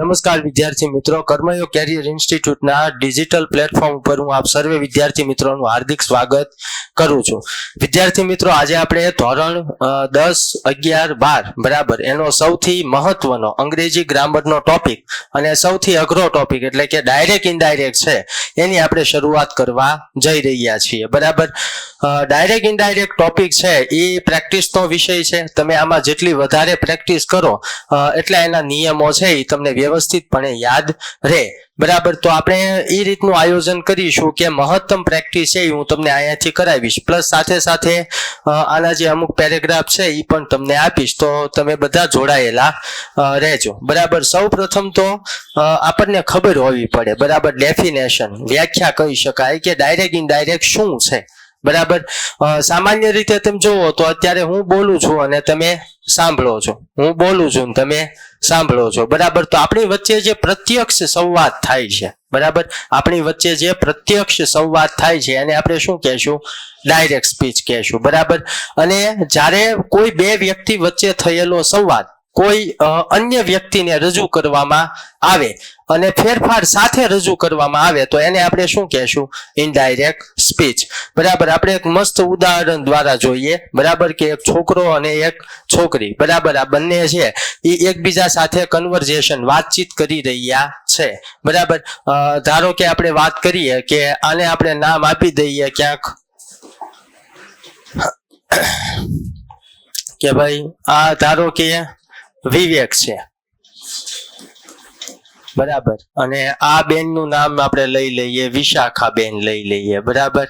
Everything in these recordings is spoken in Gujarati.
નમસ્કાર વિદ્યાર્થી મિત્રો, કર્મયોગ કેરિયર ઇન્સ્ટિટ્યૂટના ડિજિટલ પ્લેટફોર્મ ઉપર હું આપ સર્વે વિદ્યાર્થી મિત્રોનું હાર્દિક સ્વાગત કરું છું. વિદ્યાર્થી મિત્રો, આજે આપણે ધોરણ 10, 11, 12 બરાબર એનો સૌથી મહત્વનો અંગ્રેજી ગ્રામરનો ટોપિક અને સૌથી અઘરો ટોપિક એટલે કે ડાયરેક્ટ ઇનડાયરેક્ટ છે એની આપણે શરૂઆત કરવા જઈ રહ્યા છીએ. બરાબર, ડાયરેક્ટ ઇનડાયરેક્ટ ટોપિક છે એ પ્રેક્ટિસનો વિષય છે. તમે આમાં જેટલી વધારે પ્રેક્ટિસ કરો એટલા એના નિયમો છે એ તમને વ્યવસ્થિતપણે યાદ રહે. બરાબર, તો આપણે એ રીતનું આયોજન કરીશું કે મહત્તમ પ્રેક્ટિસ છે એ હું તમને અહીંયાથી કરાવીશ, પ્લસ સાથે સાથે આના જે અમુક પેરેગ્રાફ છે એ પણ તમને આપીશ, તો તમે બધા જોડાયેલા રહેજો. બરાબર, સૌ પ્રથમ તો આપણને ખબર હોવી પડે, બરાબર, ડેફિનેશન વ્યાખ્યા કહી શકાય કે ડાયરેક્ટ ઇનડાયરેક્ટ શું છે. બરાબર, સામાન્ય રીતે તમે જુઓ તો અત્યારે હું બોલું છું અને તમે સાંભળો છો, હું બોલું છું તમે સાંભળો છો. બરાબર, તો આપણી વચ્ચે જે પ્રત્યક્ષ સંવાદ થાય છે, બરાબર, આપણી વચ્ચે જે પ્રત્યક્ષ સંવાદ થાય છે એને આપણે શું કહેશું? ડાયરેક્ટ સ્પીચ કહેશું. બરાબર, અને જ્યારે કોઈ બે વ્યક્તિ વચ્ચે થયેલો સંવાદ કોઈ અન્ય વ્યક્તિને રજૂ કરવામાં આવે અને ફેરફાર સાથે રજૂ કરવામાં આવે તો એને આપણે શું કહેશું? Indirect speech. બરાબર, આપણે એક મસ્ત ઉદાહરણ દ્વારા જોઈએ. બરાબર, કે એક છોકરો અને એક છોકરી, બરાબર, આ બંને છે એ એકબીજા સાથે કન્વર્ઝેશન વાતચીત કરી રહ્યા છે. બરાબર, ધારો કે આપણે વાત કરીએ કે આને આપણે નામ આપી દઈએ ક્યાંક કે ભાઈ આ ધારો કે વિવેક છે. બરાબર, અને આ બેન નું નામ આપણે લઈ લઈએ વિશાખા બેન લઈ લઈએ. બરાબર,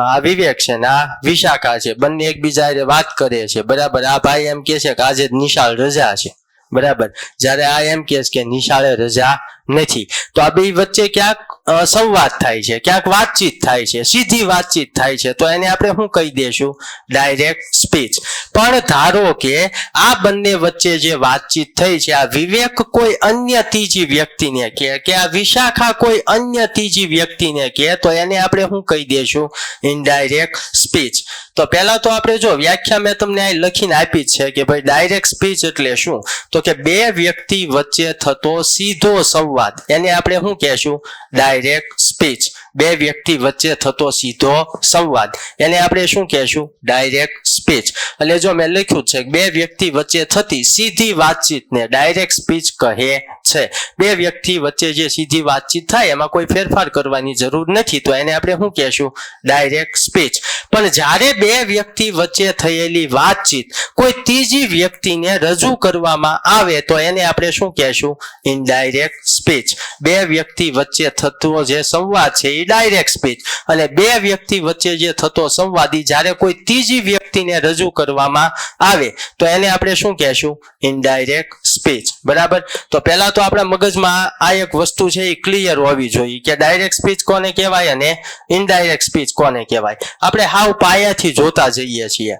આ વિવેક છે ને આ વિશાખા છે, બંને એકબીજા વાત કરે છે. બરાબર, આ ભાઈ એમ કે છે કે આજે નિશાળ રજા છે. બરાબર, જ્યારે આ એમ કે છે કે નિશાળે રજા નથી. તો આ બે વચ્ચે ક્યાંક સંવાદ થાય છે, ક્યાંક વાતચીત થાય છે, સીધી વાતચીત થાય છે, તો એને આપણે શું કહી દેશું? Direct speech. પણ ધારો કે આ બંને વચ્ચે જે વાતચીત થઈ છે, આ વિવેક કોઈ અન્ય ત્રીજી વ્યક્તિને કહે કે આ વિશાખા કોઈ અન્ય ત્રીજી વ્યક્તિને કહે તો એને આપણે શું કહી દેશું? Indirect speech. તો પહેલા તો આપણે જો વ્યાખ્યા મેં તમને અહીં લખીને આપી છે કે ભાઈ ડાયરેક્ટ સ્પીચ એટલે શું? તો કે બે વ્યક્તિ વચ્ચે થતો સીધો સંવાદ એને આપણે શું કહેશું? Direct speech. બે વ્યક્તિ વચ્ચે થતો સીધો સંવાદ એને આપણે શું કહેશું? Direct speech. એટલે જો મેં લખ્યું છે બે વ્યક્તિ વચ્ચે થતી સીધી વાતચીતને ડાયરેક્ટ સ્પીચ કહે છે. બે વ્યક્તિ વચ્ચે જે સીધી વાતચીત થાય એમાં કોઈ ફેરફાર કરવાની જરૂર નથી તો એને આપણે શું કહેશું? Direct speech. પણ જ્યારે બે વ્યક્તિ વચ્ચે થયેલી વાતચીત કોઈ ત્રીજી વ્યક્તિને રજૂ કરવામાં આવે તો એને આપણે શું કહેશું? Indirect speech. બે વ્યક્તિ વચ્ચે થતો જે સંવાદ છે એ ડાયરેક્ટ સ્પીચ, અને બે વ્યક્તિ વચ્ચે જે થતો સંવાદ જ્યારે કોઈ ત્રીજી વ્યક્તિને રજૂ કરવામાં આવે તો એને આપણે શું કહેશું? Indirect speech. બરાબર, તો પહેલા તો આપણા મગજમાં આ એક વસ્તુ છે એ ક્લિયર હોવી જોઈએ કે ડાયરેક્ટ સ્પીચ કોને કહેવાય અને ઇનડાયરેક્ટ સ્પીચ કોને કહેવાય. આપણે હાવ પાયાથી જોતા જઈએ છીએ.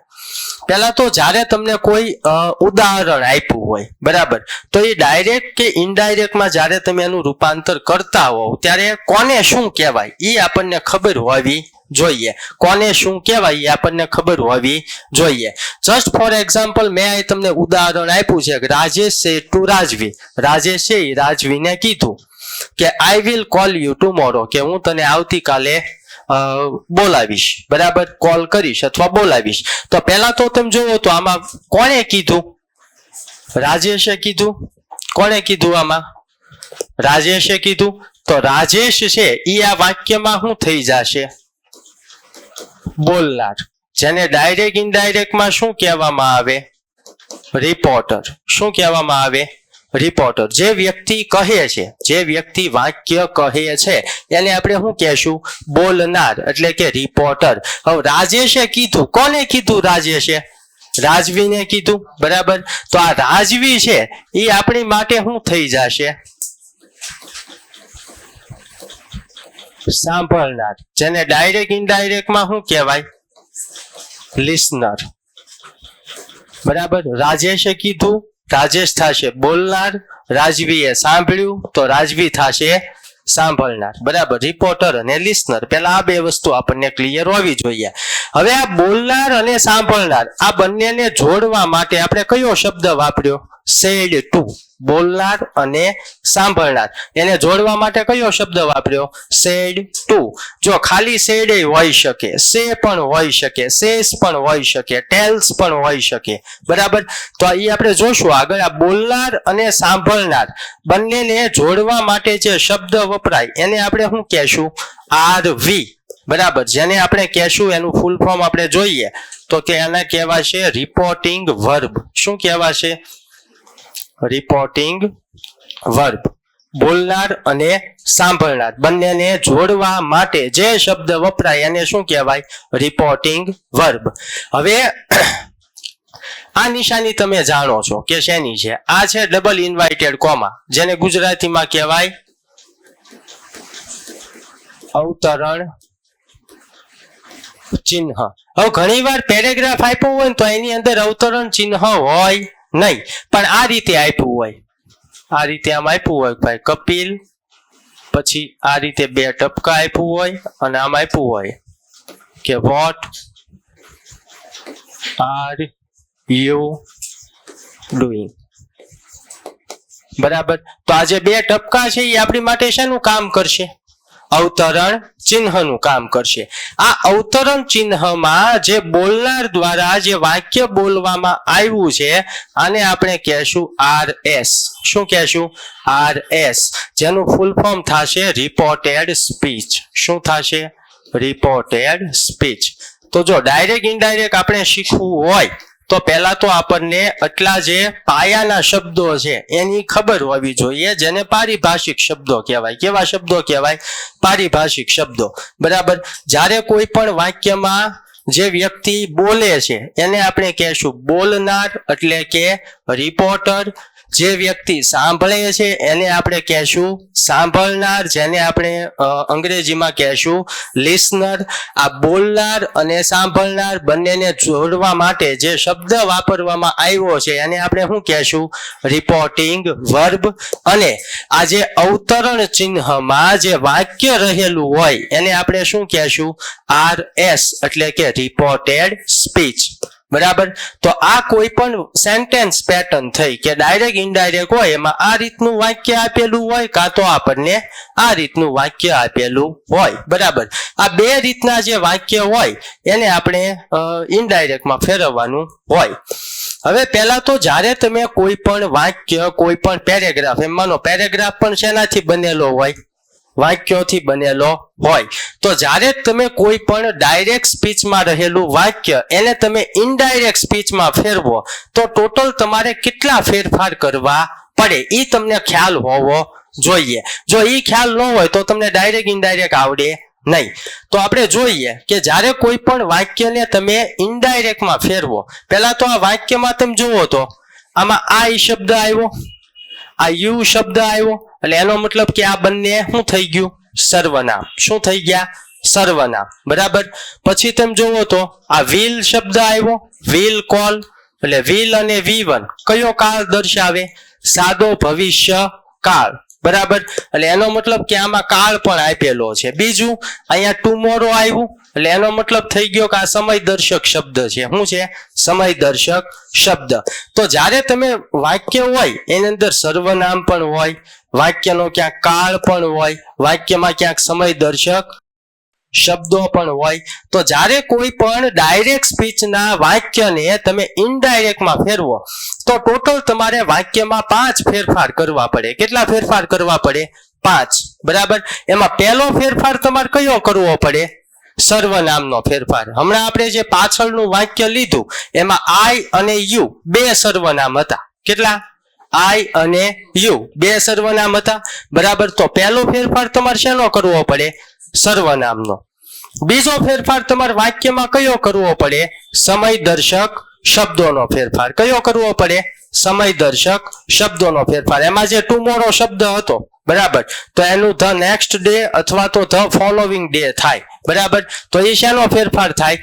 પહેલા તો જ્યારે તમને કોઈ ઉદાહરણ આપ્યું હોય, બરાબર, તો એ ડાયરેક્ટ કે ઇનડાયરેક્ટમાં જ્યારે તમે એનું રૂપાંતર કરતા હોવ ત્યારે કોને શું કહેવાય એ આપણને ખબર હોવી જોઈએ. કોને શું કહેવાય એ આપણને ખબર હોવી જોઈએ. જસ્ટ ફોર એક્ઝામ્પલ મેં અહીં તમને ઉદાહરણ આપ્યું છે કે રાજેશ છે ટુ રાજવી. રાજેશ છે એ રાજવીને કીધું કે I will call you tomorrow, કે હું તને આવતીકાલે બોલાવીશ. બરાબર, કોલ કરીશ અથવા બોલાવીશ. તો પહેલા તો તમે જોવો તો આમાં કોણે કીધું? રાજેશે કીધું. કોણે કીધું? આમાં રાજેશે કીધું. તો રાજેશ છે એ આ વાક્યમાં શું થઈ જશે? બોલનાર. જેને ડાયરેક્ટ ઇનડાયરેક્ટમાં શું કહેવામાં આવે? રિપોર્ટર. શું કહેવામાં આવે? રિપોર્ટર. જે વ્યક્તિ કહે છે, જે વ્યક્તિ વાક્ય કહે છે એને આપણે શું કહેશું? બોલનાર એટલે કે રિપોર્ટર. હવે રાજેશે કીધું. કોને કીધું? રાજેશે રાજવીને કીધું. બરાબર, તો આ રાજવી છે એ આપણી માટે શું થઈ જશે? સાંભળનાર. જેને ડાયરેક્ટ ઇનડાયરેક્ટમાં શું કહેવાય? લિસનર. બરાબર, રાજેશે કીધું, રાજેશ થશે બોલનાર, રાજવીએ સાંભળ્યું તો રાજવી થશે સાંભળનાર. બરાબર, રિપોર્ટર અને લિસનર. પહેલા આ બે વસ્તુ આપણને ક્લિયર હોવી જોઈએ. હવે આ બોલનાર અને સાંભળનાર આ બંનેને જોડવા માટે આપણે કયો શબ્દ વાપર્યો? સેડ ટુ, બોલનાર અને સાંભળનાર, એને જોડવા માટે કયો શબ્દ વાપર્યો? Said to. જો ખાલી સેડ હોઈ શકે, સે પણ હોઈ શકે, સેસ પણ હોઈ શકે, ટેલ્સ પણ હોઈ શકે, બરાબર. તો એ આપણે જોશું આગળ. આ બોલનાર અને સાંભળનાર બંનેને જોડવા માટે જે શબ્દ વપરાય એને આપણે શું કહેશું? આરવી, બરાબર. જેને આપણે કહેશું એનું ફૂલ ફોર્મ આપણે જોઈએ તો કે એને કહેવાશે રિપોર્ટિંગ વર્બ. શું કહેવાશે? Reporting verb. બોલનાર અને સાંભળનાર બંનેને જોડવા માટે જે શબ્દ વપરાય એને શું કહેવાય? Reporting verb. હવે આ નિશાની તમે જાણો છો કે શેની છે? આ છે ડબલ ઇન્વાઇટેડ કોમા, જેને ગુજરાતીમાં કહેવાય અવતરણ ચિહ્ન. હવે ઘણી વાર પેરેગ્રાફ આપ્યો હોય ને તો એની અંદર અવતરણ ચિહ્ન હોય નહીં, પણ આ રીતે આપ્યું હોય, આ રીતે આમ આપ્યું હોય ભાઈ કપિલ, પછી આ રીતે બે ટપકા આપ્યું હોય અને આમ આપ્યું હોય કે વોટ આર યુ ડુઈંગ, બરાબર. તો આ જે બે ટપકા છે એ આપણી માટે શેનું કામ કરશે? અવતરણ ચિહ્નનું કામ કરશે. આ અવતરણ ચિહ્નમાં જે બોલનાર દ્વારા જે વાક્ય બોલવામાં આવ્યું છે આને આપણે કહેશું RS. શું કહેશું? RS, જેનું ફૂલ ફોર્મ થશે રિપોર્ટેડ સ્પીચ. શું થશે? Reported speech. તો જો ડાયરેક્ટ ઇનડાયરેક્ટ આપણે શીખવું હોય તો પહેલા તો આપણને આટલા જે પાયાના શબ્દો છે એની ખબર હોવી જોઈએ, જેને પારિભાષિક શબ્દો કહેવાય. કેવા શબ્દો કહેવાય? પારિભાષિક શબ્દો, બરાબર. જ્યારે કોઈ પણ વાક્યમાં જે વ્યક્તિ બોલે છે એને આપણે કહેશું બોલનાર એટલે કે રિપોર્ટર. જે વ્યક્તિ સાંભળે છે એને આપણે કહેશું સાંભળનાર, જેને આપણે અંગ્રેજીમાં કહેશું લિસનર. આ બોલનાર અને સાંભળનાર બંનેને જોડવા માટે જે શબ્દ વાપરવામાં આવ્યો છે એને આપણે શું કહેશું? Reporting verb. અને આ જે અવતરણ ચિહ્નમાં જે વાક્ય રહેલું હોય એને આપણે શું કહેશું? RS એટલે કે રિપોર્ટેડ સ્પીચ, બરાબર. તો આ કોઈ પણ સેન્ટેન્સ પેટર્ન થઈ કે ડાયરેક્ટ ઇનડાયરેક્ટ હોય એમાં આ રીતનું વાક્ય આપેલું હોય કાં તો આપણને આ રીતનું વાક્ય આપેલું હોય, બરાબર. આ બે રીતના જે વાક્ય હોય એને આપણે ઇનડાયરેક્ટમાં ફેરવવાનું હોય. હવે પહેલા તો જ્યારે તમે કોઈ પણ વાક્ય, કોઈ પણ પેરેગ્રાફ, એમ માનો પેરેગ્રાફ પણ શેનાથી બનેલો હોય? વાક્યોથી બનેલો હોય. તો જ્યારે તમે કોઈ પણ ડાયરેક્ટ સ્પીચમાં રહેલું વાક્ય એને તમે ઇનડાયરેક્ટ સ્પીચમાં ફેરવો તો ટોટલ તમારે કેટલા ફેરફાર કરવા પડે એ તમને ખ્યાલ હોવો જોઈએ. જો એ ખ્યાલ ન હોય તો તમને ડાયરેક્ટ ઇનડાયરેક્ટ આવડે નહીં. તો આપણે જોઈએ કે જ્યારે કોઈ પણ વાક્યને તમે ઇનડાયરેક્ટમાં ફેરવો, પહેલા તો આ વાક્યમાં તમે જુઓ તો આમાં આઈ શબ્દ આવ્યો, આ યુ શબ્દ આવ્યો, એટલે એનો મતલબ કે આ બંને શું થઈ ગયું? સર્વનામ. શું થઈ ગયા? સર્વનામ, બરાબર. પછી તમે જુઓ તો આ વિલ શબ્દ આવ્યો, વિલ કોલ, એટલે વિલ અને V1 કયો કાળ દર્શાવે? સાદો ભવિષ્ય કાળ, બરાબર. એટલે એનો મતલબ કે આમાં કાળ પણ આપેલો છે. બીજું અહીંયા ટુમોરો આવ્યું, એટલે એનો મતલબ થઈ ગયો કે આ સમયદર્શક શબ્દ છે. શું છે? સમયદર્શક શબ્દ. તો જ્યારે તમે વાક્ય હોય એની અંદર સર્વનામ પણ હોય, વાક્યનો ક્યાંક કાળ પણ હોય, વાક્યમાં ક્યાંક સમયદર્શક શબ્દો પણ હોય, તો જ્યારે કોઈ પણ ડાયરેક્ટ સ્પીચના વાક્યને તમે ઇનડાયરેક્ટમાં ફેરવો તો ટોટલ તમારે વાક્યમાં 5 ફેરફાર કરવા પડે. કેટલા ફેરફાર કરવા પડે? 5, બરાબર. એમાં પહેલો ફેરફાર તમારે કયો કરવો પડે? સર્વનામનો ફેરફાર. હમણાં આપણે જે પાછળનું વાક્ય લીધું એમાં આઈ અને યુ બે સર્વનામ હતા. કેટલા? આઈ અને યુ બે સર્વનામ હતા, બરાબર. તો પહેલો ફેરફાર તમારે શેનો કરવો પડે? સર્વનામનો. બીજો ફેરફાર તમારે વાક્યમાં કયો કરવો પડે? સમયદર્શક શબ્દોનો ફેરફાર. કયો કરવો પડે? સમયદર્શક શબ્દોનો ફેરફાર. એમાં જે ટુમોરો શબ્દ હતો, બરાબર, તો એનું ધ નેક્સ્ટ ડે અથવા તો ધ ફોલોવિંગ ડે થાય, બરાબર. તો એ શેનો ફેરફાર થાય?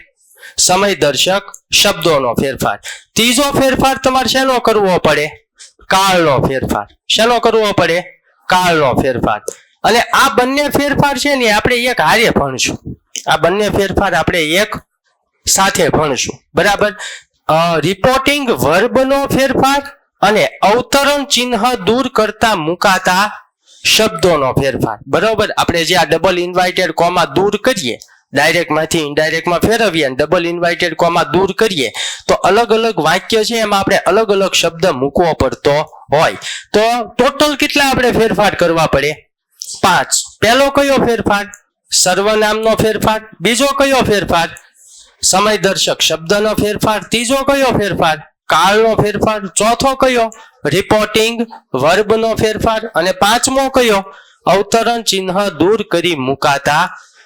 સમયદર્શક શબ્દોનો ફેરફાર. ત્રીજો ફેરફાર તમારે શેનો કરવો પડે? કાળનો ફેરફાર. શેનો કરવો પડે? કાળનો ફેરફાર. અને આ બંને ફેરફાર છે ને આપણે એક હારે ભણશું. આ બંને ફેરફાર આપણે એક સાથે ભણશું, બરાબર. રિપોર્ટિંગ વર્બનો ફેરફાર અને અવતરણ ચિહ્ન દૂર કરતા મુકાતા શબ્દોનો ફેરફાર. બરોબર, આપણે જે આ ડબલ ઇન્વાઇટેડ કોમા દૂર કરીએ, ડાયરેક્ટ માંથી ઇનડાયરેક્ટમાં ફેરવીએ અને ડબલ ઇન્વાઇટેડ કોમા દૂર કરીએ તો અલગ અલગ વાક્ય છે એમાં આપણે અલગ અલગ શબ્દ મૂકવો પડતો હોય. તો ટોટલ કેટલા આપણે ફેરફાર કરવા પડે? 5. પહેલો કયો ફેરફાર? સર્વનામનો ફેરફાર. બીજો કયો ફેરફાર? સમયદર્શક શબ્દનો ફેરફાર. ત્રીજો કયો ફેરફાર? કાળનો ફેરફાર. ચોથો કયો? રિપોર્ટિંગ વર્બનો ફેરફાર. અને પાંચમો કયો? અવતરણ ચિહ્ન દૂર કરી મુકાતા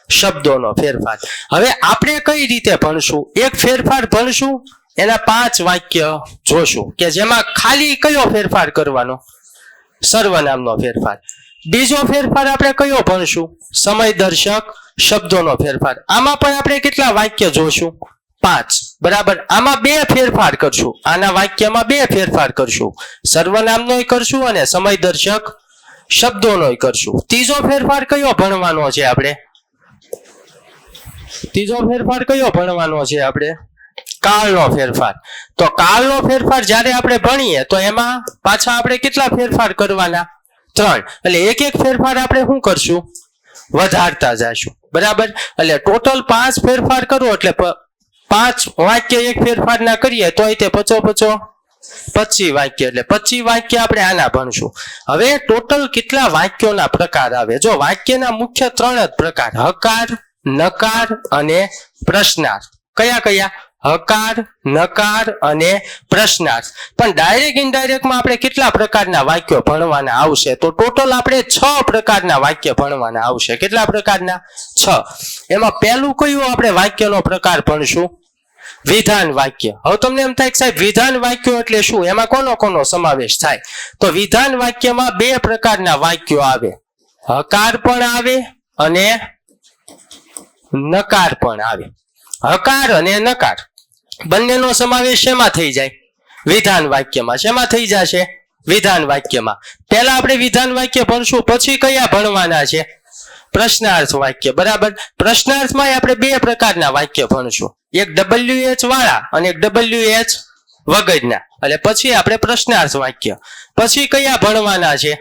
શબ્દોનો ફેરફાર. હવે આપણે કઈ રીતે ભણશું? એક ફેરફાર ભણશું, એના 5 વાક્ય જોશું કે જેમાં ખાલી કયો ફેરફાર કરવાનો? સર્વનામનો ફેરફાર. બીજો ફેરફાર આપણે કયો ભણશું? સમયદર્શક શબ્દોનો ફેરફાર. આમાં પણ આપણે કેટલા વાક્ય જોશું? 5. બરાબર. આમાં 2 ફેરફાર કરશું, આના વાક્યમાં 2 ફેરફાર કરશું, સર્વનામનોય કરશું અને સમયદર્શક શબ્દોનોય કરશું. ત્રીજો ફેરફાર કયો ભણવાનો છે આપણે? ત્રીજો ફેરફાર કયો ભણવાનો છે આપણે? કાળનો ફેરફાર. તો કાળનો ફેરફાર જ્યારે આપણે ભણીએ તો એમાં પાછા આપણે કેટલા ફેરફાર કરવાના? 3. એટલે એક એક ફેરફાર આપણે શું કરશું? વધારતા જઈશું. બરાબર. એટલે ટોટલ 5 ફેરફાર કરો એટલે 5 વાક્ય એક ફેરફાર ના કરીએ તો તે 25 વાક્ય, એટલે 25 વાક્ય આપણે આના ભણશું. હવે ટોટલ કેટલા વાક્યોના પ્રકાર આવે? જો વાક્યના મુખ્ય 3 જ પ્રકાર, હકાર, નકાર અને પ્રશ્નાર્થ. કયા કયા? હકાર, નકાર અને પ્રશ્નાર્થ. પણ ડાયરેક્ટ ઇનડાયરેક્ટમાં આપણે કેટલા પ્રકારના વાક્યો ભણવાના આવશે? તો ટોટલ આપણે 6 પ્રકારના વાક્ય ભણવાના આવશે. કેટલા પ્રકારના? 6. એમાં પહેલું કયું આપણે વાક્યનો પ્રકાર ભણશું? વિધાન વાક્ય. હવે તમને એમ થાય કે સાહેબ વિધાન વાક્યો એટલે શું? એમાં કોનો કોનો સમાવેશ થાય? તો વિધાન વાક્યમાં 2 પ્રકારના વાક્યો આવે, હકાર પણ આવે અને નકાર પણ આવે. હકાર અને નકાર બંનેનો સમાવેશ શેમાં થઈ જાય? વિધાન વાક્યમાં. શેમાં થઈ જશે? વિધાન વાક્યમાં. પહેલા આપણે વિધાન વાક્ય ભણશું, પછી કયા ભણવાના છે? પ્રશ્નાર્થ વાક્ય. બરાબર. પ્રશ્નાર્થમાં આપણે 2 પ્રકારના વાક્ય ભણશું, એક WH વાળા અને એક WH વગરના. એટલે પછી આપણે પ્રશ્નાર્થ વાક્ય. પછી કયા ભણવાના છે?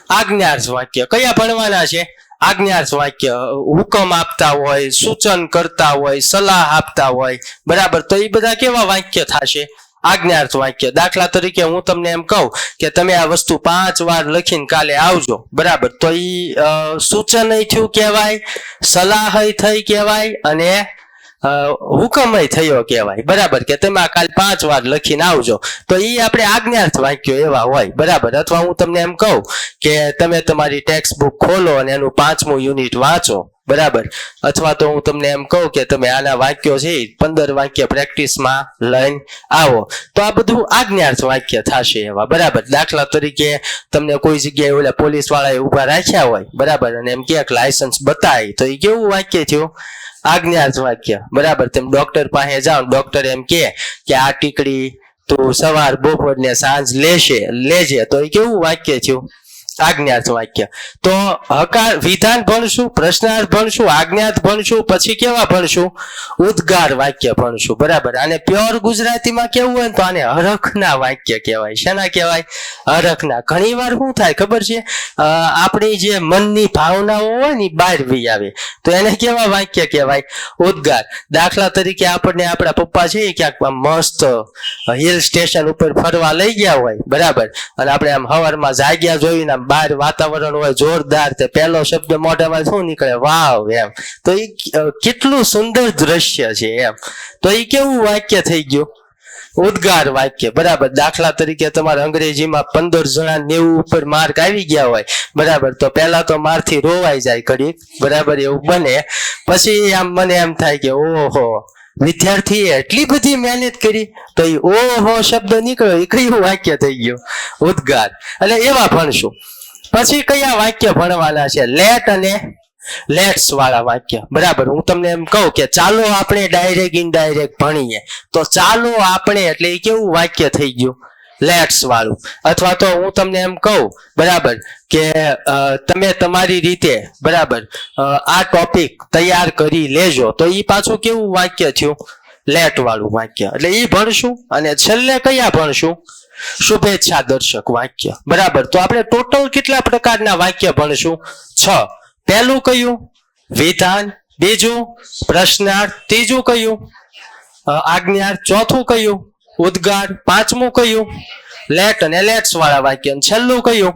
આજ્ઞાર્થ વાક્ય. કયા ભણવાના છે? આજ્ઞાર્થ વાક્ય. હુકમ આપતા હોય, સૂચન કરતા હોય, સલાહ આપતા હોય. બરાબર. તો એ બધા કેવા વાક્ય થશે? આજ્ઞાર્થ વાક્ય. દાખલા તરીકે હું તમને એમ કહું કે તમે આ વસ્તુ 5 વાર લખીને કાલે આવજો. બરાબર. તો એ સૂચન થયું કહેવાય, સલાહ થઈ કહેવાય અને હુકમય થયો કહેવાય. બરાબર. કે તમે આ કાલ 5 વાર લખીને આવજો. તો એ આપણે આજ્ઞાર્થ વાક્યો એવા હોય. બરાબર. અથવા હું તમને એમ કહું કે તમે તમારી ટેક્સ્ટ બુક ખોલો અને એનું 5મું યુનિટ વાંચો. બરાબર. અથવા તો હું તમને એમ કહું કે તમે આના વાક્યો છે 15 વાક્ય પ્રેક્ટિસમાં લઈને આવો. તો આ બધું આજ્ઞાર્થ વાક્ય થશે એવા. બરાબર. દાખલા તરીકે તમને કોઈ જગ્યાએ ઓલા પોલીસ વાળાએ ઉભા રાખ્યા હોય. બરાબર. અને એમ કે લાયસન્સ બતાય, તો એ કેવું વાક્ય થયું? આજ્ઞાર્થ વાક્ય. બરાબર. તેમ ડોક્ટર પાસે જાઓ, ડોક્ટર એમ કે આ ટીકડી તું સવાર બપોર ને સાંજ લેજે, તો એ કેવું વાક્ય થયું? આજ્ઞાર્થ વાક્ય. તો હકાર વિધાન ભણશું, પ્રશ્નાર્થ ભણશું, આજ્ઞાર્થ ભણશું, પછી કેવા ભણશું? ઉદ્ગાર વાક્ય ભણશું. બરાબર. આને પ્યોર ગુજરાતીમાં કેવું હોય તો આને હરખના વાક્ય કહેવાય. શેના કહેવાય? હરખના. ઘણી વાર શું થાય ખબર છે? આપણી જે મનની ભાવનાઓ હોય ને બહાર વી આવે, તો એને કેવા વાક્ય કહેવાય? ઉદ્ગાર. દાખલા તરીકે આપણને આપણા પપ્પા છે ક્યાંક મસ્ત હિલ સ્ટેશન ઉપર ફરવા લઈ ગયા હોય. બરાબર. અને આપણે આમ હવારમાં જાગ્યા જોઈને બહાર વાતાવરણ હોય જોરદાર, તે પહેલો શબ્દ મોઢામાં શું નીકળે? વાવ. એમ. તો એ કેટલું સુંદર દ્રશ્ય છે એમ. તો એ કેવું વાક્ય થઈ ગયું? ઉદ્ગાર વાક્ય. બરાબર. દાખલા તરીકે તમારે અંગ્રેજીમાં 15 જણા 90 ઉપર માર્ક આવી ગયા હોય. બરાબર. તો પહેલા તો મારથી રોવાઈ જાય ઘડી. બરાબર. એવું બને. પછી આમ મને એમ થાય કે ઓહો, વિદ્યાર્થીએ એટલી બધી મહેનત કરી, તો એ ઓહો શબ્દ નીકળ્યો, એ કયું વાક્ય થઈ ગયું? ઉદ્ગાર. એટલે એવા ભણશું. પછી કયા વાક્ય ભણવાના છે? લેટ અને લેટ્સ વાળા વાક્ય. બરાબર. હું તમને એમ કહું કે ચાલો આપણે ડાયરેક્ટ ઇનડાયરેક્ટ ભણીએ, તો ચાલો આપણે એટલે એ કેવું વાક્ય થઈ ગયું? લેટ્સ વાળું. અથવા તો હું તમને એમ કહું, બરાબર, કે તમે તમારી રીતે, બરાબર, આ ટોપિક તૈયાર કરી લેજો, તો એ પાછું કેવું વાક્ય થયું? લેટ વાળું વાક્ય. એટલે એ ભણશું. અને છેલ્લે કયા ભણશું? શુભેચ્છા દર્શક વાક્ય. બરાબર. તો આપણે ટોટલ કેટલા પ્રકારના વાક્ય ભણશું? 6. પહેલું કયું? વિધાન. બીજું પ્રશ્નાર્થ. ત્રીજું કયું? આજ્ઞાર્થ. ચોથું કયું? ઉદ્ગાર. પાંચમું કયું? લેટ અને લેટ્સ વાળા વાક્ય. છેલ્લું કયું?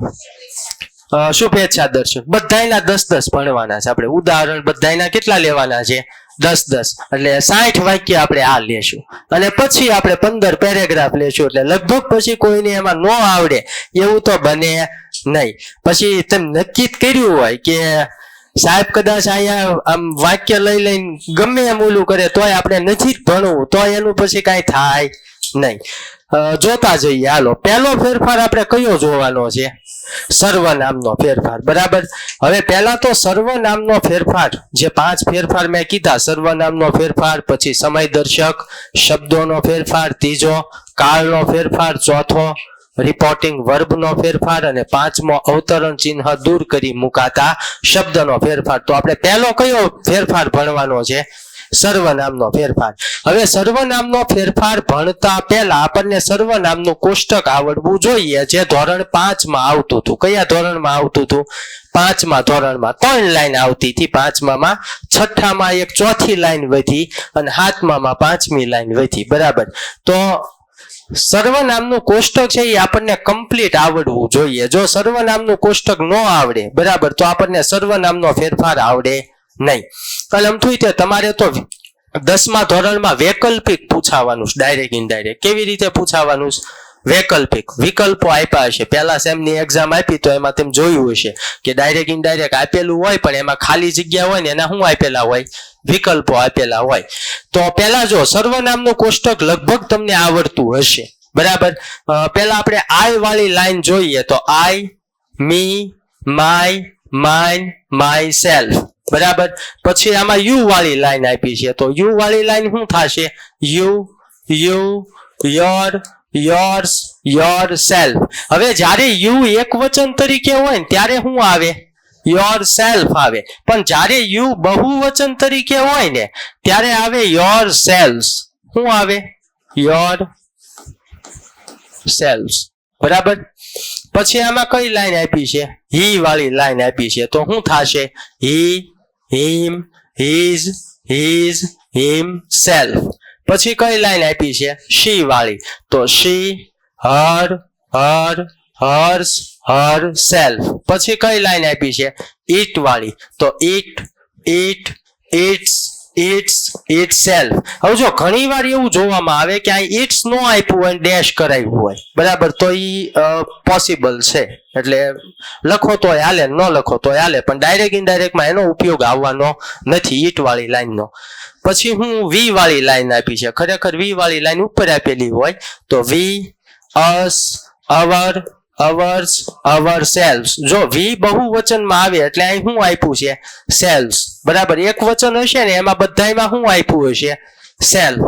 શુભેચ્છા દર્શક. બધાયના 10-10 ભણવાના છે આપણે. ઉદાહરણ બધાયના કેટલા લેવાના છે? 10-10. એટલે 60 વાક્ય આપણે આ લેશું અને પછી આપણે 15 પેરેગ્રાફ લેશું. એટલે લગભગ પછી કોઈને એમાં ન આવડે એવું તો બને નહીં. પછી તમે નક્કી કર્યું હોય કે સાહેબ કદાચ અહીંયા આમ વાક્ય લઈ લઈને ગમે એમ ઓલું કરે તોય આપણે નથી ભણવું તો એનું પછી કાંઈ થાય નહીં. જોતા જઈએ. હાલો, પહેલો ફેરફાર આપણે કયો જોવાનો છે? સર્વનામનો ફેરફાર. બરાબર. હવે પહેલા તો સર્વનામનો ફેરફાર, જે 5 ફેરફાર મેં કીધા, સર્વનામનો ફેરફાર, પછી સમય દર્શક, શબ્દોનો ફેરફાર, ત્રીજો કાળનો ફેરફાર, ચોથો રિપોર્ટિંગ વર્બનો ફેરફાર અને પાંચમો અવતરણ ચિહ્ન દૂર કરી મુકાતા શબ્દનો ફેરફાર. તો આપણે પહેલો કયો ફેરફાર ભણવાનો છે? સર્વનામનો ફેરફાર. હવે સર્વનામનો ફેરફાર ભણતા પહેલા આપણને સર્વનામનું કોષ્ટક આવડવું જોઈએ, જે ધોરણ 5 માં આવતું હતું. કયા ધોરણમાં આવતું હતું? 5મા ધોરણમાં 3 લાઈન આવતી હતી. 5મામાં, 6થામાં એક ચોથી લાઈન વધી અને 7મામાં 5મી લાઈન વધી. બરાબર. તો સર્વનામનું કોષ્ટક છે એ આપણને કમ્પ્લીટ આવડવું જોઈએ. જો સર્વનામનું કોષ્ટક ન આવડે, બરાબર, તો આપણને સર્વનામનો ફેરફાર આવડે નહીં. કલમથી તે તમારે તો 10મા ધોરણમાં વૈકલ્પિક પૂછાવાનું છે, ડાયરેક્ટ ઇનડાયરેક્ટ. કેવી રીતે પૂછાવાનું? વૈકલ્પિક. વિકલ્પો આપ્યા હશે. પહેલા સેમની એક્ઝામ આપી તો એમાં તેમ જોયું હશે કે ડાયરેક્ટ ઇનડાયરેક્ટ આપેલું હોય પણ એમાં ખાલી જગ્યા હોય ને એના શું આપેલા હોય? વિકલ્પો આપેલા હોય. તો પહેલા જો સર્વનામનું કોષ્ટક લગભગ તમને આવડતું હશે. બરાબર. પહેલા આપણે આઈ વાળી લાઈન જોઈએ તો આઈ, me, my, mine, my self. બરાબર. પછી આમાં યુ વાળી લાઈન આપી છે તો યુ વાળી લાઈન શું થશે? You, you, your, yours, your self. હવે જ્યારે યુ એક વચન તરીકે હોય ને ત્યારે શું આવે? યોર સેલ્ફ આવે. પણ જ્યારે યુ બહુવચન તરીકે હોય ને ત્યારે આવે યોર સેલ્ફ. શું આવે? Your self. બરાબર. પછી આમાં કઈ લાઈન આપી છે? હી વાળી લાઈન આપી છે તો શું થશે? હી, હિમ, હિઝ, હિઝ, હિમ સેલ્ફ. પછી કઈ લાઈન આપી છે? શી વાળી તો શી, હર, હર, હર્સ, હર સેલ્ફ. પછી કઈ લાઈન આપી છે? ઈટ વાળી તો ઈટ, ઈટ, ઇટ્સ, ઇટ્સ, ઇટ સેલ્ફ. હવે જો ઘણી વાર એવું જોવામાં આવે કે આ ઇટ્સ નો આપ્યું હોય ડેશ કરાવ્યું હોય, બરાબર, તો એ પોસિબલ છે. એટલે લખો તો હાલે, ન લખો તો હાલે, પણ ડાયરેક્ટ ઇનડાયરેક્ટમાં એનો ઉપયોગ આવવાનો નથી ઈટ વાળી લાઈનનો. પછી હું વી વાળી લાઈન આપી છે. ખરેખર વી વાળી લાઈન ઉપર આપેલી હોય તો વી, us, our, ours, hour cells. જો વી બહુવચનમાં આવે એટલે અહીં શું આપ્યું છે? સેલ્સ. બરાબર. એક વચન હશે ને એમાં બધામાં શું આપ્યું હશે? સેલ્ફ.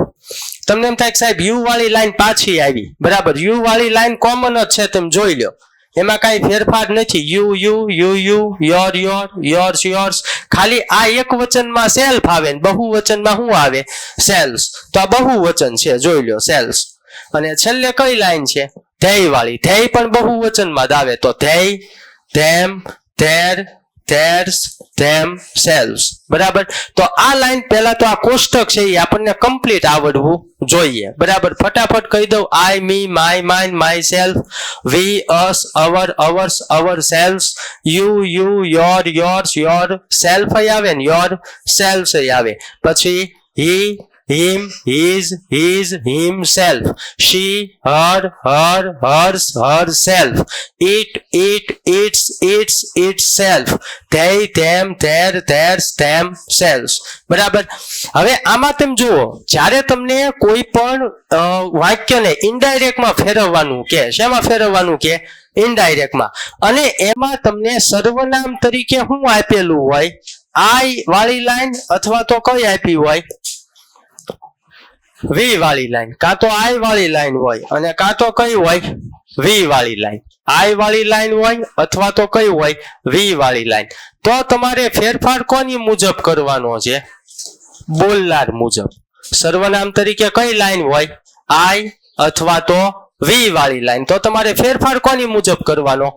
તમને એમ થાય કે સાહેબ યુ વાળી લાઈન પાછી આવી. બરાબર. યુ વાળી લાઈન કોમન જ છે, તમે જોઈ લો, એમાં કઈ ફેરફાર નથી. You, you, you, you, your, your, yours, yours. ખાલી આ એક વચનમાં સેલ્ફ આવે ને બહુવચનમાં શું આવે? સેલ્સ. તો આ બહુવચન છે, જોઈ લો, સેલ્સ. અને છેલ્લે કઈ લાઈન છે? ધ્યેય વાળી. ધ્યેય પણ બહુવચનમાં જ આવે તો ધ્યેય, ધેમ, ધેર, ધેર્સ, ધેમ સેલ્સ. બરાબર. તો આ લાઈન પહેલા તો આ કોષ્ટક છે એ આપણને કમ્પ્લીટ આવડવું જોઈએ. બરાબર. ફટાફટ કહી દઉં. I, me, my, mine, myself, we, us, our, ours, our self, you, you, your, yours, yourself આવે ને યોર સેલ્ફ આવે. પછી હી, him, his, his, himself, she, her, her, hers, herself, it, it, its, its, itself, they, them, their, theirs, themselves. બરાબર. હવે આમાં તમે જુઓ, જ્યારે તમને કોઈ પણ વાક્યને ઇનડાયરેક્ટમાં ફેરવવાનું કે, શેમાં ફેરવવાનું કે? ઇનડાયરેક્ટમાં. અને એમાં તમને સર્વનામ તરીકે શું આપેલું હોય? આઈ વાળી લાઈન અથવા તો કઈ આપી હોય? વી વાળી લાઈન. કાં તો આઈ વાળી લાઈન હોય અને કાં તો કઈ હોય? વી વાળી લાઈન. આઈ વાળી લાઈન હોય અથવા તો કઈ હોય? વી વાળી લાઈન. તો તમારે ફેરફાર કોની મુજબ કરવાનો છે? બોલનાર મુજબ. સર્વનામ તરીકે કઈ લાઈન હોય? આઈ અથવા તો વી વાળી લાઈન, તો તમારે ફેરફાર કોની મુજબ કરવાનો?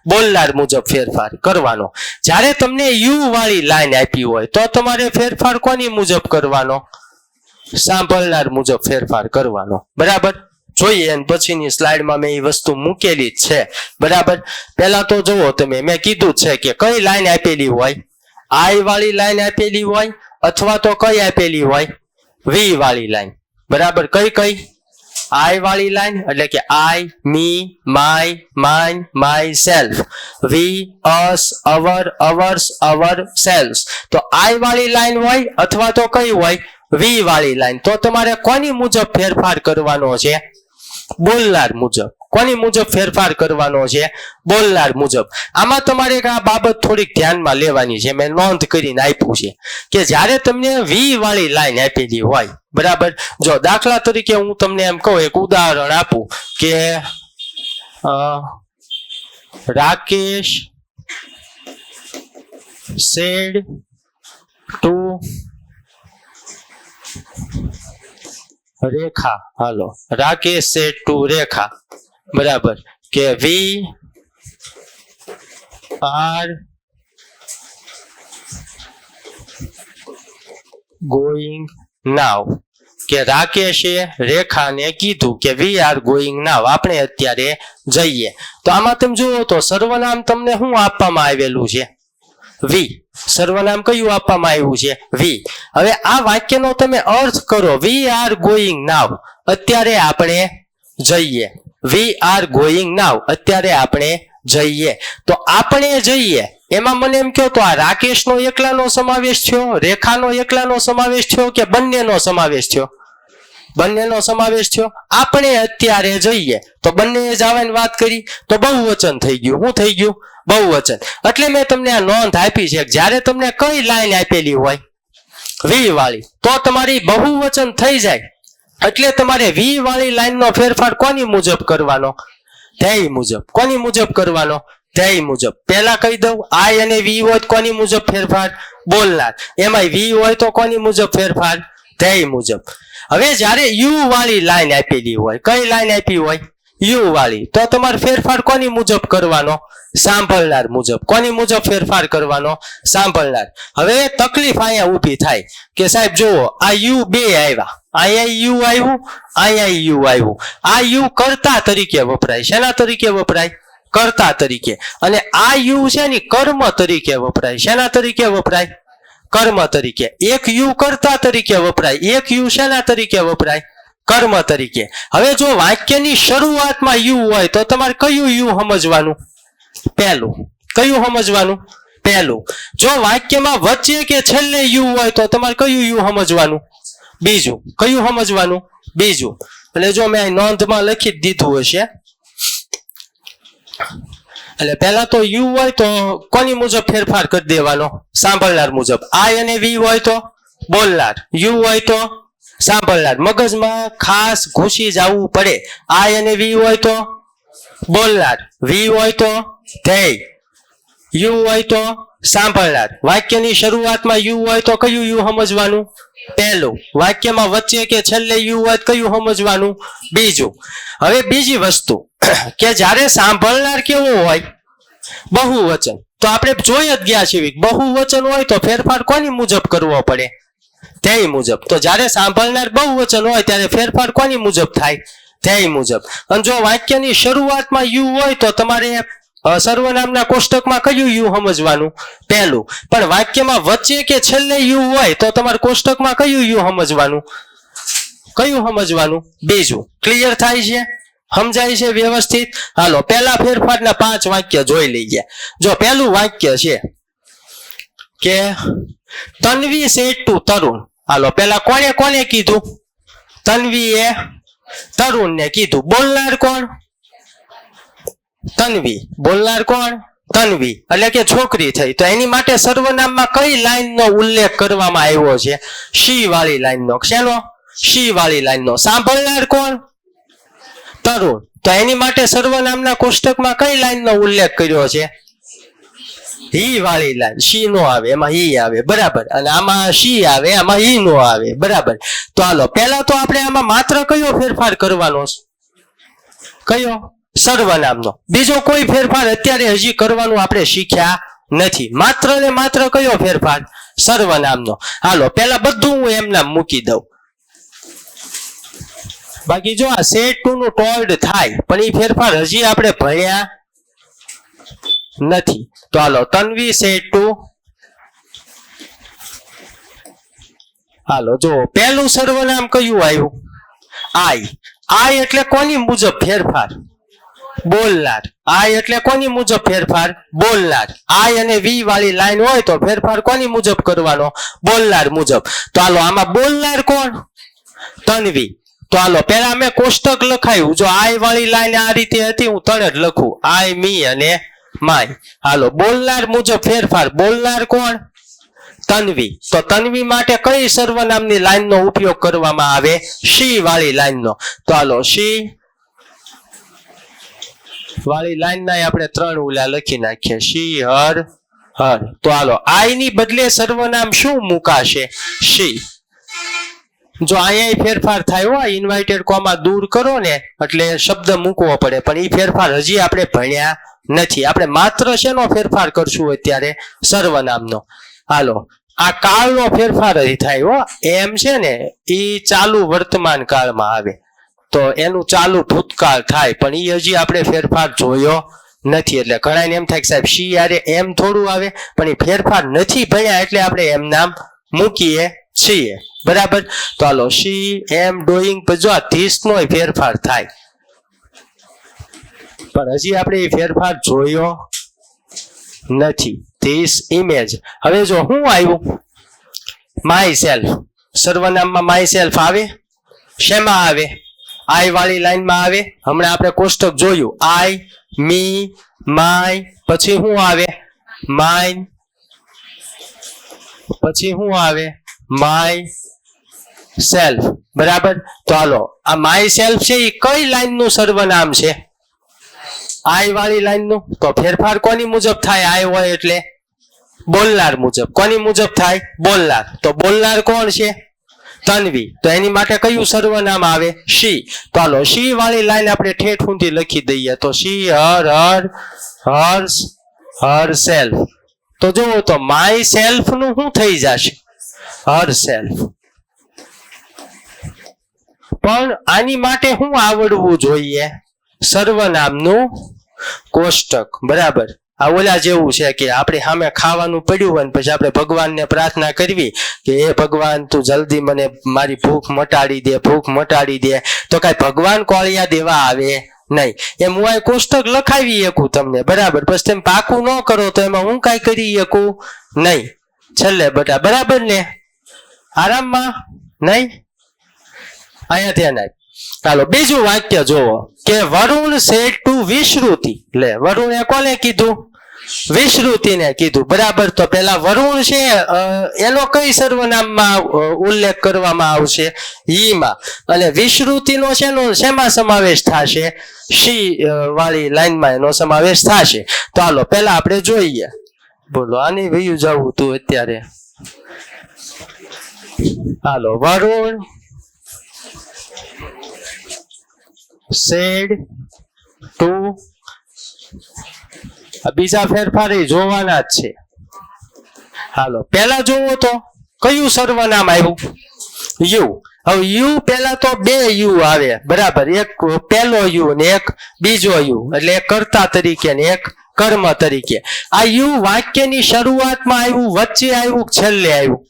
બોલનાર મુજબ ફેરફાર કરવાનો. જ્યારે તમને યુ વાળી લાઈન આપી હોય તો તમારે ફેરફાર કોની મુજબ કરવાનો? સાંભળનાર મુજબ ફેરફાર કરવાનો. બરાબર, જોઈએ અને પછીની સ્લાઇડમાં મેં એ વસ્તુ મૂકેલી જ છે. બરાબર, પહેલા તો જુઓ તમે, મેં કીધું છે કે કઈ લાઈન આપેલી હોય, આઈ વાળી લાઈન આપેલી હોય અથવા તો કઈ આપેલી હોય? વી વાળી લાઈન. બરાબર, કઈ કઈ? આઈ વાળી લાઈન એટલે કે I, me, my, mine, myself, we, us, our, ours, our self. તો આઈ વાળી લાઈન હોય અથવા તો કઈ હોય? વી વાળી લાઈન. તો તમારે કોની મુજબ ફેરફાર કરવાનો છે? બોલનાર મુજબ. કોની મુજબ ફેરફાર કરવાનો છે? બોલનાર મુજબ. આમાં તમારે આ બાબત થોડીક ધ્યાનમાં લેવાની છે, મેં નોંધ કરીને આપ્યું છે કે જ્યારે તમને વી વાળી લાઈન આપેલી હોય, બરાબર, જો દાખલા તરીકે હું તમને એમ કહું, એક ઉદાહરણ આપું કે Rakesh said to Rekha. Hello, Rakesh said to રેખા. બરાબર, કે વી આર ગોઈંગ નાવ. કે રાકેશે રેખાને કીધું કે વી આર ગોઈંગ નાવ, આપણે અત્યારે જઈએ. તો આમાં તમે જુઓ તો સર્વનામ તમને શું આપવામાં આવેલું છે? વી. સર્વનામ કયું આપવામાં આવ્યું છે? વી. હવે આ વાક્યનો તમે અર્થ કરો, વી આર ગોઈંગ નાવ, અત્યારે આપણે જઈએ. વી આર ગોઈંગ નાવ, અત્યારે આપણે જઈએ. તો આપણે જઈએ એમાં મને એમ કહો તો આ રાકેશનો એકલાનો સમાવેશ થયો, રેખાનો એકલાનો સમાવેશ થયો કે બંનેનો સમાવેશ થયો? બંનેનો સમાવેશ થયો. આપણે અત્યારે જઈએ તો બંને જવાની વાત કરી તો બહુવચન થઈ ગયું. શું થઈ ગયું? બહુવચન. એટલે મેં તમને આ નોંધ આપી છે કે જ્યારે તમને કઈ લાઈન આપેલી હોય વી વાળી, તો તમારી બહુવચન થઈ જાય એટલે તમારે વી વાળી લાઈનનો ફેરફાર કોની મુજબ કરવાનો? ધ્યેય મુજબ. કોની મુજબ કરવાનો? ધ્યેય મુજબ. પહેલા કહી દઉં, આઈ અને વી હોય તો કોની મુજબ ફેરફાર? બોલનાર. એમાં વી હોય તો કોની મુજબ ફેરફાર? ધ્યેય મુજબ. હવે જ્યારે યુ વાળી લાઈન આપેલી હોય, કઈ લાઈન આપી હોય? યુ વાળી, તો તમારે ફેરફાર કોની મુજબ કરવાનો? સાંભળનાર મુજબ. કોની મુજબ ફેરફાર કરવાનો? સાંભળનાર. હવે તકલીફ અહીંયા ઊભી થાય કે સાહેબ જુઓ, આ યુ બે આવ્યા, અહીંયા યુ આવ્યું, અહીંયા યુ આવ્યું. આ યુ કર્તા તરીકે વપરાય. શેના તરીકે વપરાય? કર્તા તરીકે. અને આ યુ છે ને કર્મ તરીકે વપરાય. શેના તરીકે વપરાય? કર્મ તરીકે. એક યુ કર્તા તરીકે વપરાય, એક યુ શેના તરીકે વપરાય? કર્મ તરીકે. હવે જો વાક્યની શરૂઆતમાં યુ હોય તો તમારે કયું યુ સમજવાનું? પહેલું. કયું સમજવાનું? પહેલું. જો વાક્યમાં વચ્ચે કે છેલ્લે યુ હોય તો તમારે કયું યુ સમજવાનું? બીજું. કયું સમજવાનું? બીજું. એટલે જો મેં નોંધમાં લખી જ દીધું હશે, એટલે પહેલા તો યુ હોય તો કોની મુજબ ફેરફાર કરી દેવાનો? સાંભળનાર મુજબ. આઈ અને વી હોય તો બોલનાર, યુ હોય તો સાંભળનાર. મગજમાં ખાસ ઘૂસી જવું પડે. આઈ અને વી હોય તો બોલનાર, વી હોય તો ધ્યેય, યુ હોય તો સાંભળનાર. વાક્યની શરૂઆતમાં યુ હોય તો કયું યુ સમજવાનું? પહેલું. વાક્યમાં વચ્ચે કે છેલ્લે યુ હોય તો કયું સમજવાનું? બીજું. હવે બીજી વસ્તુ કે જ્યારે સાંભળનાર કેવું હોય? બહુવચન. તો આપણે જોઈ જ ગયા છીએ, બહુવચન હોય તો ફેરફાર કોની મુજબ કરવો પડે? ધ્યેય મુજબ. તો જ્યારે સાંભળનાર બહુવચન હોય ત્યારે ફેરફાર કોની મુજબ થાય? ધ્યેય મુજબ. અને જો વાક્યની શરૂઆતમાં યુ હોય તો તમારે સર્વનામના કોષ્ટકમાં કયું યુ સમજવાનું? પહેલું. પણ વાક્યમાં વચ્ચે કે છેલ્લે યુ હોય તો તમારે કોષ્ટકમાં કયું યુ સમજવાનું? કયું સમજવાનું? બીજું. ક્લિયર થાય છે? સમજાય છે વ્યવસ્થિત? હાલો, પહેલા ફેરફારના 5 વાક્ય જોઈ લઈએ. જો પહેલું વાક્ય છે કે તન્વી said to તરુણ. હાલો, પહેલા કોને કોને કીધું? તન્વીએ તરુણને કીધું. બોલનાર કોણ? તન્વી. બોલનાર કોણ? તન્વી. એટલે કે છોકરી થઈ. તો એની માટે સર્વનામમાં કઈ લાઈનનો ઉલ્લેખ કરવામાં આવ્યો છે? શી વાળી લાઈનનો. શેનો? શી વાળી લાઈનનો. સાંભળનાર કોણ? તરુણ. તો એની માટે સર્વનામના કોષ્ટકમાં કઈ લાઈનનો ઉલ્લેખ કર્યો છે? હી વાળી લાઈન. શી નો આવે, એમાં હી આવે. બરાબર. અને આમાં શી આવે, આમાં હી નો આવે. બરાબર. તો હાલો, પહેલા તો આપણે આમાં માત્ર કયો ફેરફાર કરવાનો છે? કયો? સર્વનામનો. બીજો કોઈ ફેરફાર અત્યારે હજી કરવાનું આપણે શીખ્યા નથી. માત્ર ને માત્ર કયો ફેરફાર? સર્વનામનો. હાલો પેલા બધું હું એમ નામ મૂકી દઉં. બાકી જો આ સેટ ટુ નું ટોલ્ડ થાય પણ એ ફેરફાર હજી આપણે ભણ્યા નથી. તો હાલો તન્વી સેટ ટુ. હાલો જો પહેલું સર્વનામ કયું આવ્યું? આઈ. આઈ એટલે કોની મુજબ ફેરફાર? બોલનાર. આઈ એટલે કોની મુજબ ફેરફાર? બોલનાર. આઈ અને વી વાળી લાઈન હોય તો ફેરફાર કોની મુજબ કરવાનો? બોલનાર મુજબ. તો હાલો આમાં બોલનાર કોણ? તન્વી. તો હાલો પેલા મેં કોષ્ટક લખાયું. જો આઈ વાળી લાઈન આ રીતે હતી, હું તરત લખું આઈ, મી અને માય. હાલો બોલનાર મુજબ ફેરફાર. બોલનાર કોણ? તન્વી. તો તન્વી માટે કઈ સર્વનામની લાઈનનો ઉપયોગ કરવામાં આવે? શી વાળી લાઈનનો. તો હાલો શી વાળી લાઈન ના આપણે 3 ઉલા લખી નાખીએ. શી, હર, હર. તો હાલો આઈ ની બદલે સર્વનામ શું મુકાશે? શી. જો અહીંયા ફેરફાર થાય હોય, ઇન્વાઇટેડ કોમા દૂર કરો ને એટલે શબ્દ મૂકવો પડે, પણ એ ફેરફાર હજી આપણે ભણ્યા નથી. આપણે માત્ર શેનો ફેરફાર કરશું અત્યારે? સર્વનામનો. હાલો આ કાળનો ફેરફાર જ થાય હો. એમ છે ને એ ચાલુ વર્તમાન કાળમાં આવે તો એનું ચાલુ ભૂતકાળ થાય, પણ એ હજી આપણે ફેરફાર જોયો નથી. એટલે ઘણા એમ થાય કે સાહેબ શી યારે એમ થોડું આવે, પણ એ ફેરફાર નથી ભણ્યા એટલે આપણે એમ નામ મૂકીએ છીએ. બરાબર. તો હાલો શી એમ ડુઈંગ, જો આ ધીસ નો ફેરફાર થાય પણ હજી આપણે એ ફેરફાર જોયો નથી. This image. હવે જો હું આવ્યું? Myself. સર્વનામમાં માય સેલ્ફ આવે? શેમાં આવે? આઈ વાળી લાઈનમાં આવે. હમણાં આપણે કોષ્ટક જોયું. આઈ, મી, માય. પછી શું આવે? માઇન. પછી શું આવે? My self. બરાબર. તો હાલો આ માય સેલ્ફ છે એ કઈ લાઈન નું સર્વનામ છે? આઈ વાળી લાઈન નું. તો ફેરફાર કોની મુજબ થાય? આઈ હોય એટલે બોલનાર મુજબ. કોની મુજબ થાય? બોલનાર. તો બોલનાર કોણ છે? તન્વી. તો એની માટે કયું સર્વનામ આવે? શી. તો હાલો શી વાળી લાઈન આપણે ઠેઠ ઊંધી લખી દઈએ. તો શી, હર, હર, હર્સ, હર સેલ્ફ. તો જુઓ તો માય સેલ્ફ નું શું થઈ જશે? હર સેલ્ફ. પણ આની માટે શું આવડવું જોઈએ? સર્વનામનું કોષ્ટક. બરાબર. આ ઓલા જેવું છે કે આપણે સામે ખાવાનું પડ્યું હોય પછી આપણે ભગવાનને પ્રાર્થના કરવી કે એ ભગવાન તું જલ્દી મને મારી ભૂખ મટાડી દે, ભૂખ મટાડી દે. તો કઈ ભગવાન કોળિયા દેવા આવે નહીં. એમ હું આ કોષ્ટક લખાવી શકું તમને. બરાબર. પછી તમે પાકું ન કરો તો એમાં હું કઈ કરી શકું નહીં. છેલ્લે બટા. બરાબર ને? આરામમાં નહીં. અહીંયા ધ્યાન આપ. ચાલો બીજું વાક્ય જોવો કે વરુણ સેડ ટુ વિશ્રુતિ. લે વરુણે કોને કીધું? વિશ્રુતિને કીધું. બરાબર. તો પેલા વરુણ છે એનો કઈ સર્વનામમાં ઉલ્લેખ કરવામાં આવશે? ઈમાં. અને વિશ્રુતિનો શેમાં સમાવેશ થશે? શી વાળી લાઈનમાં એનો સમાવેશ થશે. તો હાલો પેલા આપણે જોઈએ. બોલો આની વયું જવું તું અત્યારે. હાલો વરુણ સેડ ટુ. બીજા ફેરફાર જોવાના જ છે. હાલો પેલા જોવો તો કયું સર્વનામ આવ્યું? યુ. હવે યુ પેલા તો 2 યુ આવે. બરાબર. એક પહેલો યુ ને એક બીજો યુ. એટલે એક કર્તા તરીકે ને એક કર્મ તરીકે. આ યુ વાક્યની શરૂઆતમાં આવ્યું, વચ્ચે આવ્યું, છેલ્લે આવ્યું?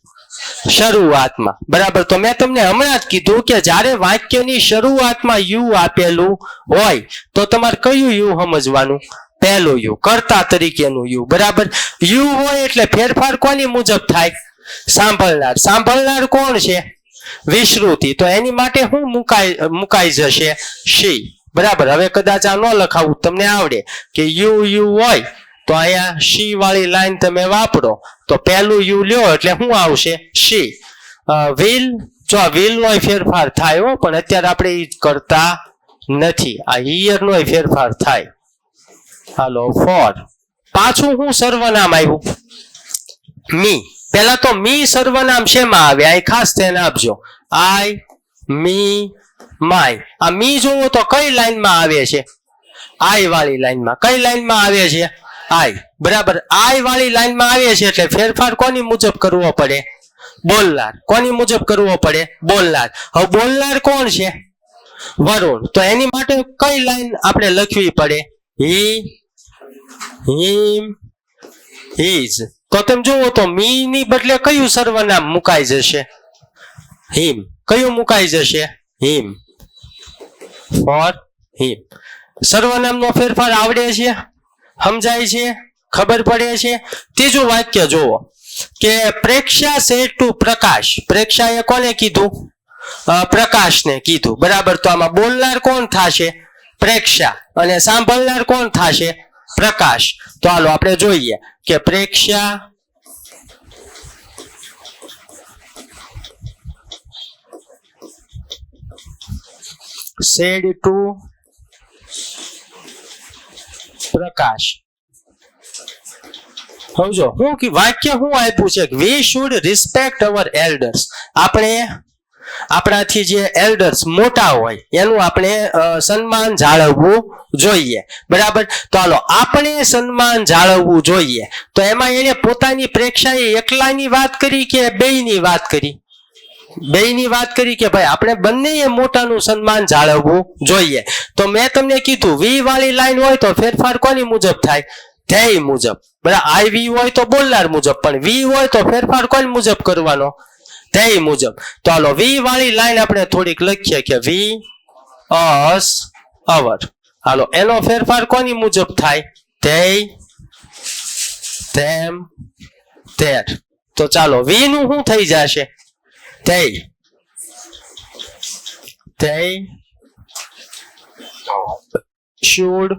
શરૂઆતમાં. બરાબર. તો મેં તમને હમણાં જ કીધું કે જ્યારે વાક્યની શરૂઆતમાં યુ આપેલું હોય તો તમારે કયું યુ સમજવાનું? પહેલું યુ, કર્તા તરીકેનું યુ. બરાબર. યુ હોય એટલે ફેરફાર કોની મુજબ થાય? સાંભળનાર. સાંભળનાર કોણ છે? વિશ્રુતિ. તો એની માટે શું મુકાઈ જશે? શી. બરાબર. હવે કદાચ આ ન લખાવું તમને આવડે કે યુ યુ હોય તો અહીંયા શી વાળી લાઈન તમે વાપરો તો પહેલું યુ લ્યો એટલે શું આવશે? શી. વિલ. જો આ વિલ નો ફેરફાર થાય હો, પણ અત્યારે આપણે એ કરતા નથી. આ હિયર નો ફેરફાર થાય. હાલો ફોર. પાછું શું સર્વનામ આવ્યું? મી. પેલા તો મી સર્વનામ શેમાં આવે? આ ખાસ ધ્યાન આપજો. આઈ, મી, માય. આ મી જોવો તો કઈ લાઈનમાં આવે છે? આઈ વાળી લાઈનમાં. કઈ લાઈનમાં આવે છે? આઈ. બરાબર, આઈ વાળી લાઈનમાં આવે છે એટલે ફેરફાર કોની મુજબ કરવો પડે? બોલનાર. કોની મુજબ કરવો પડે? બોલનાર. હવે બોલનાર કોણ છે? વરુણ. તો એની માટે કઈ લાઈન આપણે લખવી પડે? હી, હિમ, હિઝ. તો તમે જુઓ તો મી ની બદલે કયું સર્વનામ મુકાઈ જશે? હિમ. કયું મુકાઈ જશે? હિમ. For him. સર્વનામનો ફેરફાર આવડે છે? સમજાય છે? ખબર પડે છે? ત્રીજું વાક્ય જુઓ કે પ્રેક્ષા સેડ ટુ પ્રકાશ. પ્રેક્ષાએ કોને કીધું? પ્રકાશને કીધું. બરાબર, તો આમાં બોલનાર કોણ થશે? પ્રેક્ષા. અને સાંભળનાર કોણ થશે? પ્રકાશ. તો હાલો આપણે જોઈએ કે પ્રેક્ષા સેડ ટુ પ્રકાશ. સમજો હું કે વાક્ય શું આપ્યું છે? We should respect our elders. આપણે આપણાથી જે એલ્ડર્સ મોટા હોય એનું આપણે સન્માન જાળવવું જોઈએ. બરાબર, તો હાલો આપણે સન્માન જાળવવું જોઈએ. તો એમાં એને પોતાની પ્રેક્ષાએ એકલાની વાત કરી કે બેયની વાત કરી? બેયની વાત કરી કે ભાઈ આપણે બંનેએ મોટાનું સન્માન જાળવવું જોઈએ. તો મેં તમને કીધું વી વાળી લાઈન હોય તો ફેરફાર કોની મુજબ થાય? ધ્યેય મુજબ. બરાબર, આઈ વી હોય તો બોલનાર મુજબ, પણ વી હોય તો ફેરફાર કોની મુજબ કરવાનો? ધ્યેય મુજબ. તો હાલો વી વાળી લાઈન આપણે થોડીક લખીએ કે વી અસ અવર. હાલો એનો ફેરફાર કોની મુજબ થાય? ધ્યેય, ધેમ, ધેર. તો ચાલો વી નું શું થઈ જશે? ધ્યેય, ધ્યેય should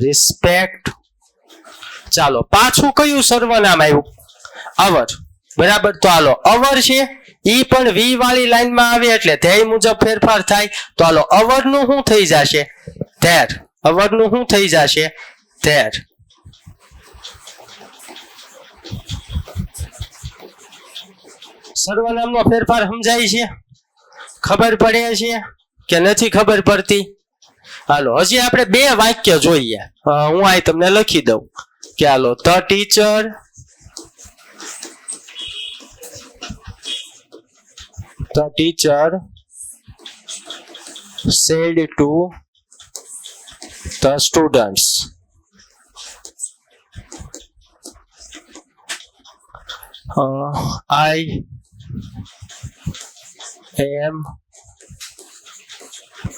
respect. ચાલો પાછું કયું સર્વનામ આવ્યું? અવર. બરાબર, તો હાલો અવર છે ઈ પણ વી વાળી લાઈનમાં આવે એટલે ધ્યેય મુજબ ફેરફાર થાય. તો હાલો અવર નું શું થઈ જશે? ધેર. અવર નું શું થઈ જશે? ધેર. સર્વનામનો ફેરફાર સમજાય છે? ખબર પડે છે કે નથી ખબર પડતી? હાલો હજી આપણે બે વાક્ય જોઈએ. હું આ તમને લખી દઉં કે હાલો the teacher said to the students I am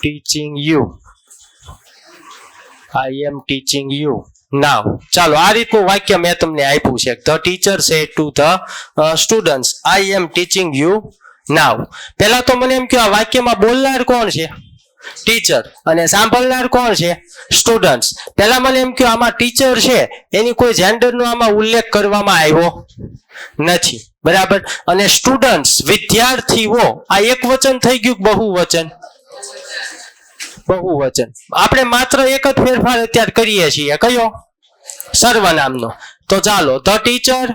teaching you. I am teaching you now. ચાલો આ રીતનું વાક્ય મેં તમને આપ્યું છે. The teacher said to the students, I am teaching you now. પહેલા તો મને એમ કે આ વાક્યમાં બોલનાર કોણ છે? ટીચર. અને સાંભળનાર કોણ છે? સ્ટુડન્ટ્સ. પહેલા મને એમ કે આમાં ટીચર છે એની કોઈ જેન્ડરનો આમાં ઉલ્લેખ કરવામાં આવ્યો નથી. બરાબર, અને સ્ટુડન્ટ્સ વિદ્યાર્થીઓ આ એક વચન થઈ ગયું બહુવચન? બહુવચન. આપણે માત્ર એક જ ફેરફાર અત્યારે કરીએ છીએ. કયો? સર્વનામનો. તો ચાલો ધ ટીચર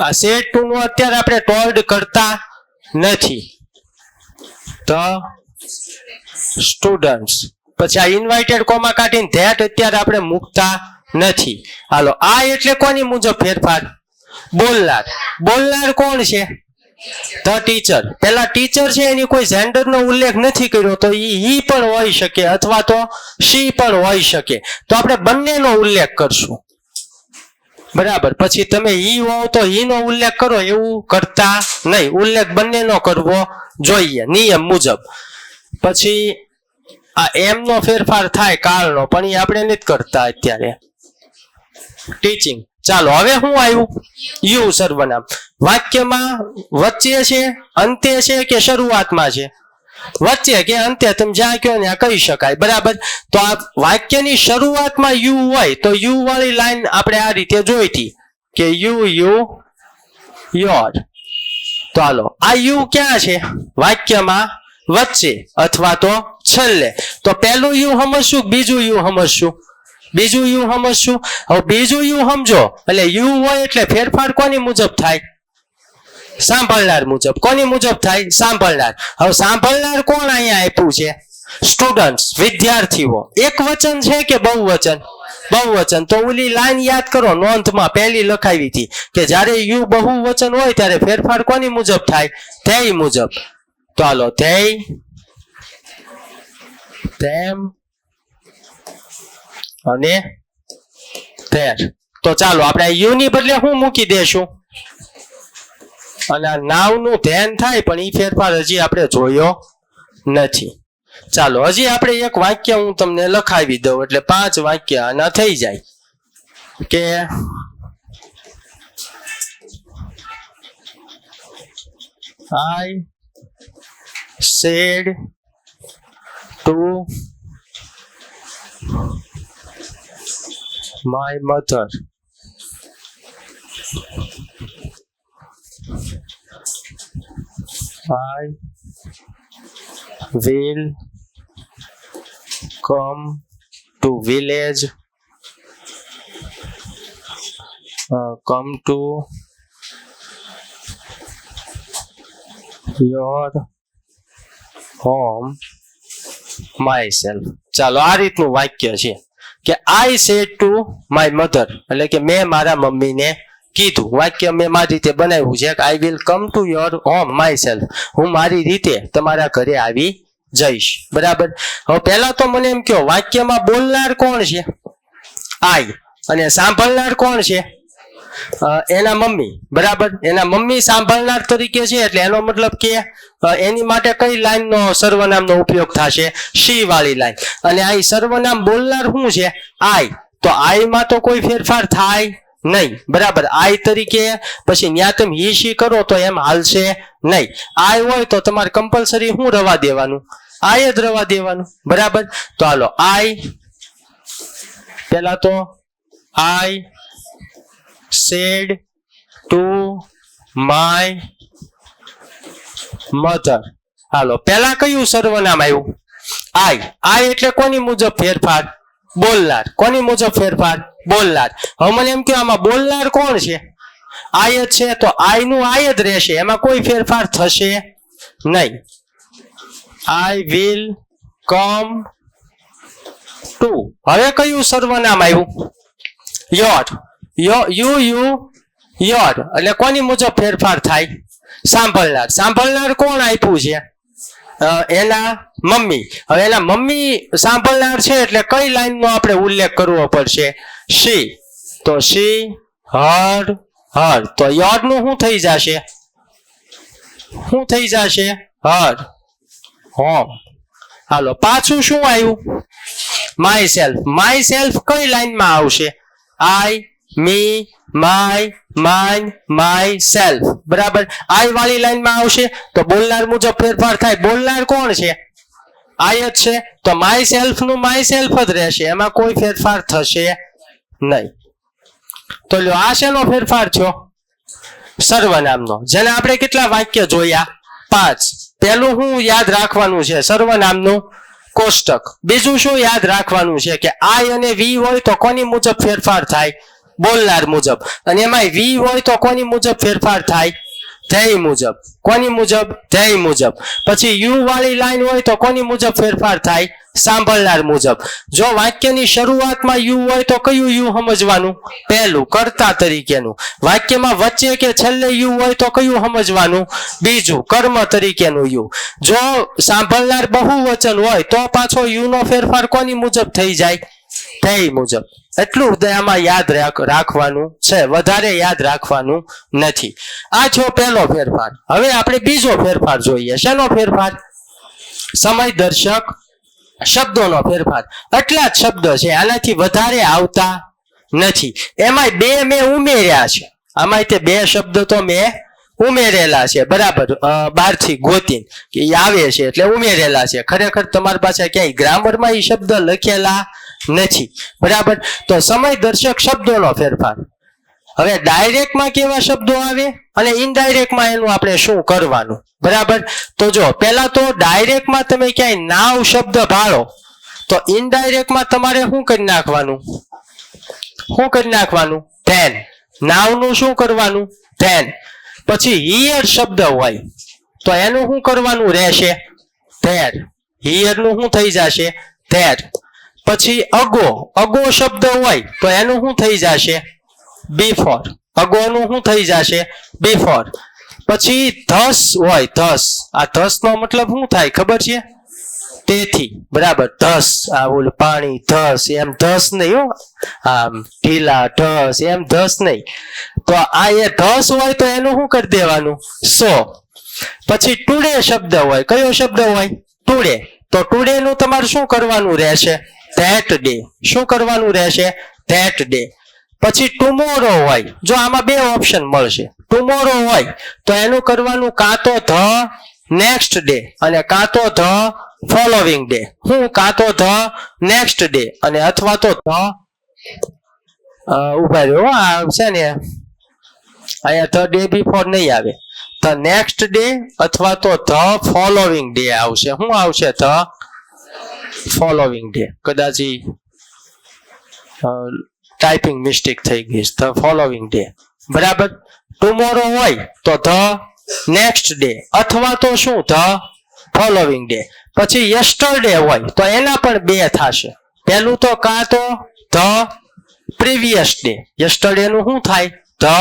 આ સેટ ટુ નું અત્યારે આપણે ટોલ્ડ કરતા નથી. The students. પછી આ ઇન્વાઇટેડ કોમા કાઢીને ધેટ અત્યારે આપણે મૂકતા નથી. હાલો આ એટલે કોની મુજબ ફેરફાર? બોલનાર. બોલનાર કોણ છે? The teacher. પેલા ટીચર છે એની કોઈ જેન્ડર નો ઉલ્લેખ નથી કર્યો તો ઈ પણ હોઈ શકે અથવા તો શી પણ હોઈ શકે. તો આપણે બંનેનો ઉલ્લેખ કરશું. બરાબર, પછી તમે ઈ હોવ તો ઈ નો ઉલ્લેખ કરો એવું કરતા નહીં. ઉલ્લેખ બંનેનો કરવો જોઈએ નિયમ મુજબ. પછી આ એમ નો ફેરફાર થાય કાળનો, પણ એ આપણે નથી કરતા અત્યારે. ટીચિંગ. ચાલો હવે શું આવ્યું? યુ સર્વનામ. વાક્યમાં વચ્ચે છે, અંતે છે કે શરૂઆતમાં છે? વચ્ચે કે અંતે, તમે જ્યાં કહો ત્યાં કહી શકાય. બરાબર, તો આ વાક્યની શરૂઆતમાં યુ હોય તો યુ વાળી લાઈન આપણે આ રીતે જોઈ હતી કે યુ યોર. તો હાલો આ યુ ક્યાં છે? વાક્યમાં વચ્ચે અથવા તો છેલ્લે. તો પહેલું યુ સમજશું, બીજું યુ સમજશું? બીજું યુ સમજશું. હવે બીજું યુ સમજો એટલે યુ હોય એટલે ફેરફાર કોની મુજબ થાય? સાંભળનાર મુજબ. કોની મુજબ થાય? સાંભળનાર. હવે સાંભળનાર કોણ અહીંયા આપ્યું છે? સ્ટુડન્ટ્સ, વિદ્યાર્થીઓ. એક વચન છે કે બહુવચન? બહુવચન. તો ઓલી લાઈન યાદ કરો, નોંધમાં પહેલી લખાવી હતી કે જ્યારે યુ બહુવચન હોય ત્યારે ફેરફાર કોની મુજબ થાય? ધ્યેય મુજબ. તો હાલો, ધ્યેય, તેમ અને ધેર. તો ચાલો આપણે યુ ની બદલે શું મૂકી દેશું? અને આ નાવનું ધ્યાન થાય, પણ એ ફેરફાર હજી આપણે જોયો નથી. ચાલો હજી આપણે એક વાક્ય હું તમને લખાવી દઉં એટલે 5 વાક્ય આના થઈ જાય. કે I said to my mother I will come to village, come to your home myself. ચાલો આ રીતનું વાક્ય છે કે I said to my mother, એટલે કે મેં મારા મમ્મીને કીધું. વાક્ય મેં મારી રીતે બનાવ્યું છે કે I will come to your home myself. હું મારી રીતે તમારા ઘરે આવી જઈશ. બરાબર. હવે પહેલા તો મને એમ કહો, વાક્યમાં બોલનાર કોણ છે? I. અને સાંભળનાર કોણ છે? એના મમ્મી. બરાબર. એના મમ્મી સાંભળનાર તરીકે છે એટલે એનો મતલબ કે એની માટે કઈ લાઈનનો સર્વનામનો ઉપયોગ થશે? શી વાળી લાઈન. અને આ સર્વનામ બોલનાર શું છે? I. તો I માં તો કોઈ ફેરફાર થાય નહીં. બરાબર. I તરીકે પછી ન્યા તમે હી શી કરો તો એમ હાલશે નહીં. I હોય તો તમારે કમ્પલસરી શું રવા દેવાનું? I જ રવા દેવાનું. બરાબર. તો હાલો, I પેલા તો I said to my mother. હાલો, પેલા કયું સર્વનામ આવ્યું? I. I એટલે કોની મુજબ ફેરફાર? બોલનાર. કોની મુજબ ફેરફાર? બોલનાર. હવે મને એમ કે આમાં બોલનાર કોણ છે? I જ છે, તો I નું I જ રહેશે, એમાં કોઈ ફેરફાર થશે નહીં. I will come to. હવે કયું સર્વનામ આવ્યું? your. your એટલે કોની મુજબ ફેરફાર થાય? સાંભળનાર. સાંભળનાર કોણ આપ્યું છે? એના મમ્મી. હવે એના મમ્મી સાંભળનાર છે એટલે કઈ લાઈનનો આપણે ઉલ્લેખ કરવો પડશે? she. તો she, her. તો your નું શું થઈ જશે? શું થઈ જશે? her. home. હાલો, પાછું શું આવ્યું? myself. myself કઈ લાઈનમાં આવશે? I, me, my, mine, myself. બરાબર. I વાળી લાઈનમાં આવશે તો બોલનાર મુજબ ફેરફાર થાય. બોલનાર કોણ છે? I જ છે, તો myself નું myself જ રહેશે, એમાં કોઈ ફેરફાર થશે નહીં. તો લ્યો, આ શેનો ફેરફાર થયો? સર્વનામનો. જેને આપણે કેટલા વાક્ય જોયા? 5. પહેલું શું યાદ રાખવાનું છે? સર્વનામનું કોષ્ટક. બીજું શું યાદ રાખવાનું છે કે I અને V હોય તો કોની મુજબ ફેરફાર થાય? બોલનાર મુજબ. અને એમાં V હોય તો કોની મુજબ ફેરફાર થાય? ધ્યેય મુજબ. કોની મુજબ? ધ્યેય મુજબ. પછી યુ વાળી લાઈન હોય તો કોની મુજબ ફેરફાર થાય? સાંભળનાર મુજબ. જો વાક્યની શરૂઆતમાં યુ હોય તો કયું યુ સમજવાનું? પહેલું, કર્તા તરીકેનું. વાક્યમાં વચ્ચે કે છેલ્લે યુ હોય તો કયું સમજવાનું? બીજું, કર્મ તરીકેનું યુ. જો સાંભળનાર બહુવચન હોય તો પાછો યુ નો ફેરફાર કોની મુજબ થઈ જાય? ધ્યેય મુજબ. એટલું આમાં યાદ રાખવાનું છે, વધારે યાદ રાખવાનું નથી. આ છો પહેલો ફેરફાર. હવે આપણે બીજો ફેરફાર જોઈએ. શેનો ફેરફાર? સમય દર્શક શબ્દોનો ફેરફાર. આટલા જ શબ્દ છે, આનાથી વધારે આવતા નથી. એમાં 2 મેં ઉમેર્યા છે. આમાં તે 2 શબ્દ તો મેં ઉમેરેલા છે. બરાબર. બહારથી ગોતીને એ આવે છે એટલે ઉમેરેલા છે. ખરેખર તમારી પાસે ક્યાંય ગ્રામરમાં એ શબ્દ લખેલા નથી. બરાબર. તો સમય દર્શક શબ્દોનો ફેરફાર. હવે ડાયરેક્ટમાં કેવા શબ્દો આવે અને ઇનડાયરેક્ટમાં એનું આપણે શું કરવાનું? બરાબર. તો જો પેલા તો ડાયરેક્ટમાં તમે ક્યાંય નાવ શબ્દ ભાળો તો ઇનડાયરેક્ટ માં તમારે શું કરી નાખવાનું then નાવ નું શું કરવાનું then પછી here શબ્દ હોય તો એનું શું કરવાનું રહેશે there here નું શું થઈ જશે there પછી અગો શબ્દ હોય તો એનું શું થઈ જશે before અગો નું શું થઈ જશે before પછી thus હોય thus આ thus નો મતલબ શું થાય ખબર છે તેથી બરાબર thus આ ઓલું પાણી thus એમ thus નહીં હો આમ ઢીલા thus એમ thus નહીં તો આ એ thus હોય તો એનું શું કરી દેવાનું so પછી today શબ્દ હોય કયો શબ્દ હોય today તો today નું તમારે શું કરવાનું રહેશે that day શું કરવાનું રહેશે that day પછી tomorrow હોય જો આમાં બે ઓપ્શન મળશે tomorrow હોય તો એનું કરવાનું કાં તો the next day અને કાં તો the following day હું કાં તો the next day અને અથવા તો the ઉભા રહ્યો આ છે ને અહીંયા the day before નહીં આવે the next day અથવા તો the following day આવશે શું આવશે the following day કદાચ ટાઈપિંગ મિસ્ટેક થઈ ગઈ the following day બરાબર tomorrow હોય તો the next day અથવા તો શું the following day પછી yesterday હોય તો એના પણ બે થશે પહેલું તો કાં તો the previous day yesterday નું શું થાય the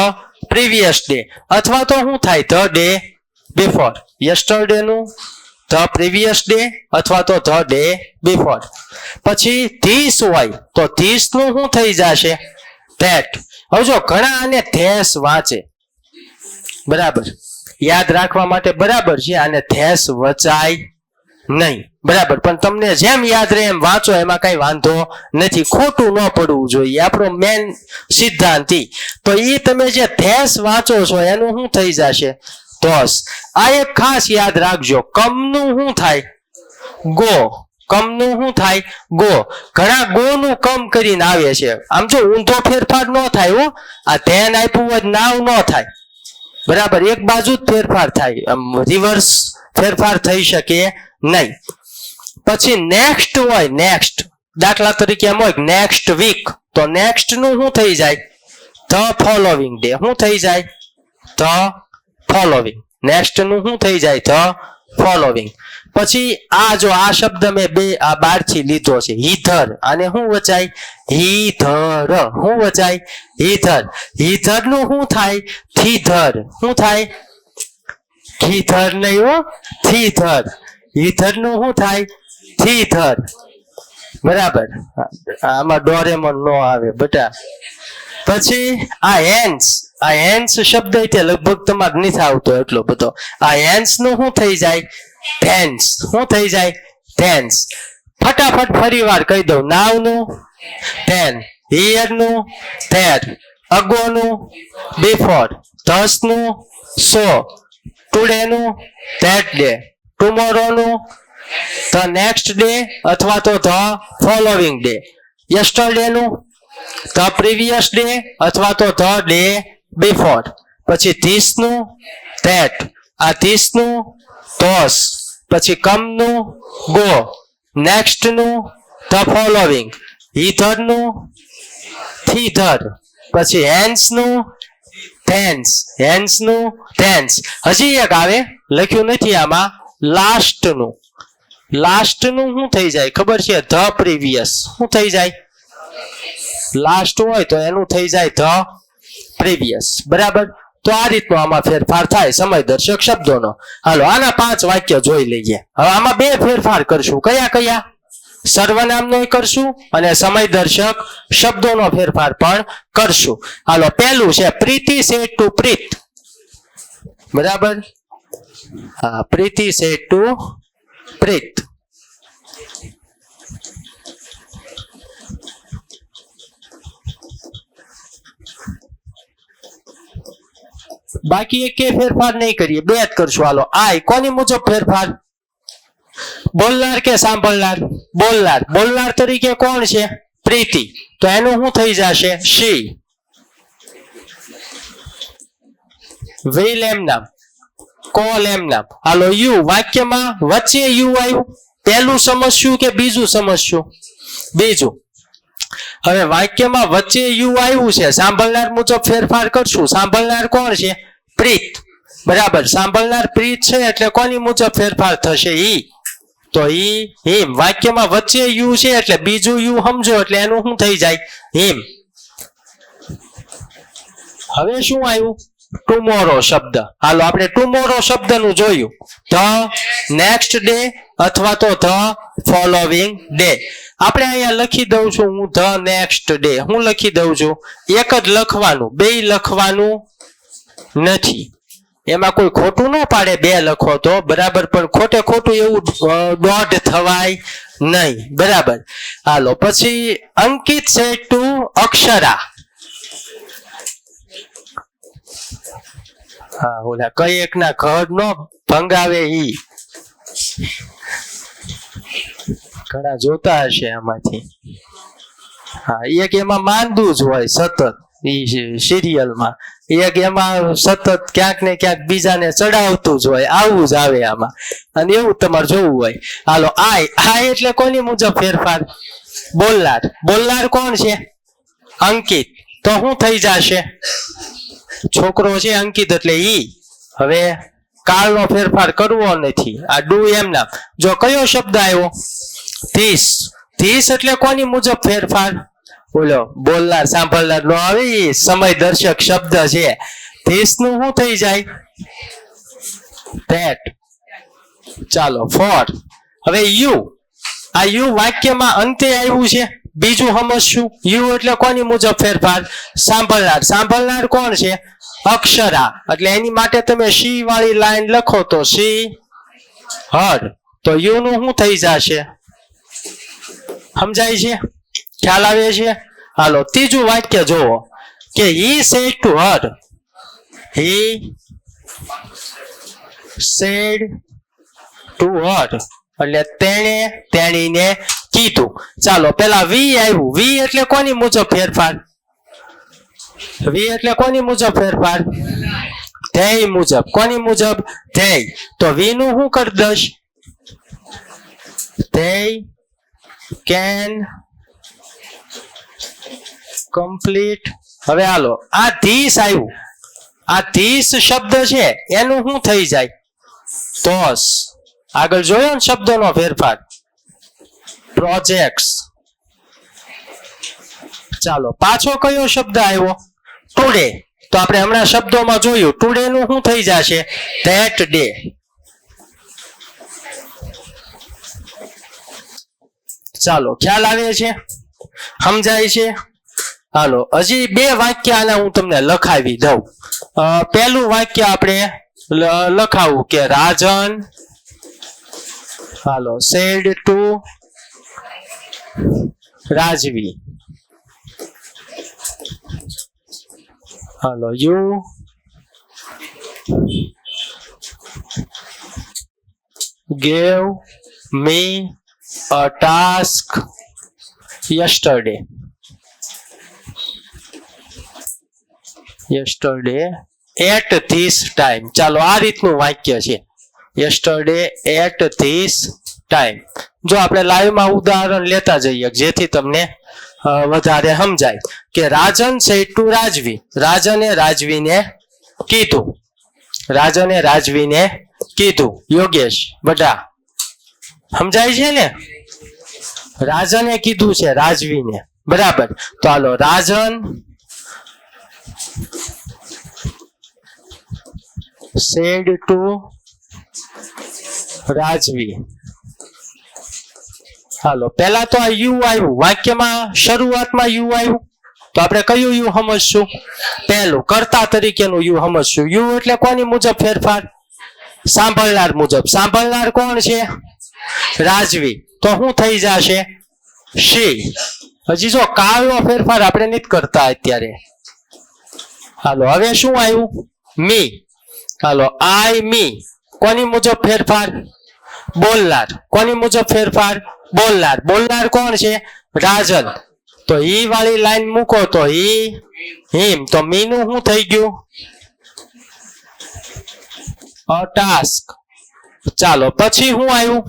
previous day અથવા તો શું થાય the day before yesterday નું the previous day અથવા તો the day before પછી this હોય તો this નું શું થઈ જશે that હવે જો ઘણા આને this વાંચે બરાબર યાદ રાખવા માટે બરાબર છે આને this વચાય નહીં બરાબર પણ તમને જેમ યાદ રહે એમ વાંચો એમાં કઈ વાંધો નથી ખોટું ન પડવું જોઈએ આપણો મેન સિદ્ધાંત તો એ તમે જે this વાંચો છો એનું શું થઈ જશે thus આ એક ખાસ યાદ રાખજો કમનું શું થાય ગો કમનું શું થાય ગો ઘણા ગો નું કમ કરીને આવે છે આમ જો ઊંધો ફેરફાર ન થાય હો આ ધ્યાન આપ્યું હોય નાવ ન થાય બરાબર એક બાજુ જ ફેરફાર થાય આમ રિવર્સ ફેરફાર થઈ શકે નહીં પછી નેક્સ્ટ હોય નેક્સ્ટ દાખલા તરીકે એમ હોય નેક્સ્ટ વીક તો નેક્સ્ટ નું શું થઈ જાય the following day શું થઈ જાય the following નેક્સ્ટ નું શું થઈ જાય the following પછી આ જો આ શબ્દ મેં બે આ બારથી લીધો છે હીધર આને શું વચાય હીધર શું વચાય હીધર નું શું થાય થીધર શું થાય થીધર નહીં હો થીધર હીધર નું શું થાય થીધર બરાબર આમાં ડોરેમોન નો આવે બેટા પછી આ હેન્સ શબ્દ એટલે લગભગ તમારે નથી આવતો એટલો બધો આ હેન્સ નું શું થઈ જાય ધેન્સ શું થઈ જાય ધેન્સ ફટાફટ ફરીવાર કહી દઉં નાવ નું ધેન હિયર નું ધેર અગો નું બિફોર thus નું so ટુડે નું that day tomorrow નું the next day અથવા તો the following day yesterday નું the previous day અથવા તો the day before પછી this નું that આ this નું thus પછી come નું go next નું the following hither નું thither પછી hence નું thence નું thence હજી એક આવે લખ્યું નથી આમાં last નું શું થઈ જાય ખબર છે the previous શું થઈ જાય લાસ્ટ હોય તો એનું થઈ જાય the previous બરાબર તો આ રીતનો આમાં ફેરફાર થાય સમયદર્શક શબ્દોનો હાલો આના 5 વાક્ય જોઈ લઈએ હવે આમાં બે ફેરફાર કરશું કયા સર્વનામનો કરશું અને સમયદર્શક શબ્દોનો ફેરફાર પણ કરશું હાલો પહેલું છે પ્રીતિ સેડ ટુ પ્રીત બરાબર હા પ્રીતિ સેડ ટુ પ્રીત બાકી એક ફેરફાર નહીં કરીએ બે જ કરશું હાલો આય કોની મુજબ ફેરફાર બોલનાર કે સાંભળનાર બોલનાર તરીકે કોણ છે પ્રીતિ તો એનું શું થઈ જશે she will એમ નામ કોલ એમ નામ હાલો યુ વાક્યમાં વચ્ચે યુ આવ્યું પહેલું સમજશું કે બીજું સમજશું? બીજું. હવે વાક્યમાં વચ્ચે યુ આવ્યું છે, સાંભળનાર મુજબ ફેરફાર કરશું. સાંભળનાર કોણ છે? પ્રીત. બરાબર, સાંભળનાર પ્રીત છે એટલે કોની મુજબ ફેરફાર થશે? ઈ. તો ઈ હિમ. વાક્યમાં વચ્ચે યુ છે એટલે બીજું યુ સમજો એટલે એનું શું થઈ જાય? હિમ. હવે શું આવ્યું? ટુમોરો શબ્દ. હાલો આપણે ટુમોરો શબ્દનું જોયું. ધ નેક્સ્ટ ડે અથવા તો ધ ફોલોવિંગ ડે. આપણે અહીંયા લખી દઉં છું હું ધ નેક્સ્ટ ડે. હું લખી દઉં છું, એક જ લખવાનું, બે લખવાનું નથી. એમાં કોઈ ખોટું ન પાડે, બે લખો તો બરાબર, પણ ખોટે ખોટું એવું દોઢ થવાય નહીં. બરાબર. હાલો પછી અંકિત સેડ ટુ અક્ષરા. હા, ઓલા કઈ એક ના ઘર નો ભંગાવે ઈ. ઘણા જોતા હશે આમાંથી. હા, એક એમાં માંદું જ હોય સતત ઈ સિરિયલમાં, એક એમાં સતત ક્યાંક ને ક્યાંક બીજાને ચડાવતું જ હોય. આવું જ આવે આમાં, અને એવું તમારે જોવું હોય. હાલો આ એટલે કોની મુજબ ફેરફાર? બોલનાર. બોલનાર કોણ છે? અંકિત. તો શું થઈ જશે? છોકરો છે અંકિત એટલે ઈ. હવે કાળનો ફેરફાર કરવો નથી, આ ડુ એમ નામ. જો કયો શબ્દ આવ્યો? ધીસ. ધીસ એટલે કોની મુજબ ફેરફાર? બોલો, બોલનાર સાંભળનાર નો આવે, સમય દર્શક શબ્દ છે. ધીસ નું શું થઈ જાય? ધેટ. ચાલો ફોર. હવે યુ. આ યુ વાક્યમાં અંતે આવ્યું છે, બીજું સમજશું. યુ એટલે કોની મુજબ ફેરફાર? સાંભળનાર. સાંભળનાર કોણ છે? અક્ષરા. એટલે એની માટે તમે સી વાળી લાઈન લખો તો સી હર્ડ. તો યુ નું શું થઈ જશે? સમજાય છે? ખ્યાલ આવે છે? હાલો ત્રીજું વાક્ય જોવો કે he said to her. he said to her એટલે તેણે તેણીને કીધું. ચાલો પેલા વી આવ્યું. વી એટલે કોની મુજબ ફેરફાર? વી એટલે કોની મુજબ ફેરફાર? ધ્યેય મુજબ. કોની મુજબ? ધ્યેય. તો વી નું શું કરી દઈશ? ધ્યેય કેન કમ્પ્લીટ. હવે હાલો આ ધીસ આવ્યું. આ ધીસ શબ્દ છે એનું શું થઈ જાય? તોસ. આગળ જોયો ને શબ્દનો ફેરફાર? પ્રોજેક્ટ્સ. ચાલો પાછો કયો શબ્દ આવ્યો? ટુડે. તો આપણે હમણાં શબ્દોમાં જોયું, ટુડે નું શું થઈ જશે? That day. ચાલો ખ્યાલ આવે છે? સમજાય છે? હાલો હજી બે વાક્ય આના હું તમને લખાવી દઉં. પહેલું વાક્ય આપણે લખાવું કે રાજન હાલો સેડ ટુ રાજવી. હાલો you gave me a task yesterday at this time. ચાલો આ રીતનું વાક્ય છે, yesterday at this time. જો આપણે લાઈવમાં ઉદાહરણ લેતા જઈએ જેથી તમને વધારે સમજાય કે રાજન said to રાજવી. રાજને રાજવીને કીધું. રાજને રાજવીને કીધું. યોગેશ બધા સમજાય છે ને? રાજને કીધું છે રાજવીને. બરાબર. તો હાલો રાજન said to રાજવી. હાલો પેલા તો આ યુ આવ્યું વાક્યમાં, શરૂઆતમાં યુ આવ્યું તો આપણે કયું યુ સમજશું? પહેલું કર્તા તરીકેનું યુ સમજશું. યુ એટલે કોની મુજબ ફેરફાર? સાંભળનાર મુજબ. સાંભળનાર કોણ છે? રાજવી. તો શું થઈ જશે? શી. હજી જો કાળનો ફેરફાર આપણે નથી કરતા અત્યારે. હાલો હવે શું આવ્યું? મી. હાલો આઈ મી. કોની મુજબ ફેરફાર? બોલનાર. કોની મુજબ ફેરફાર? બોલનાર. બોલનાર કોણ છે? રાજન. તો ઈ વાળી લાઈન મૂકો તો ઈ હિમ. તો મી નું શું થઈ ગયું? અ ટાસ્ક. ચાલો પછી શું આવ્યું?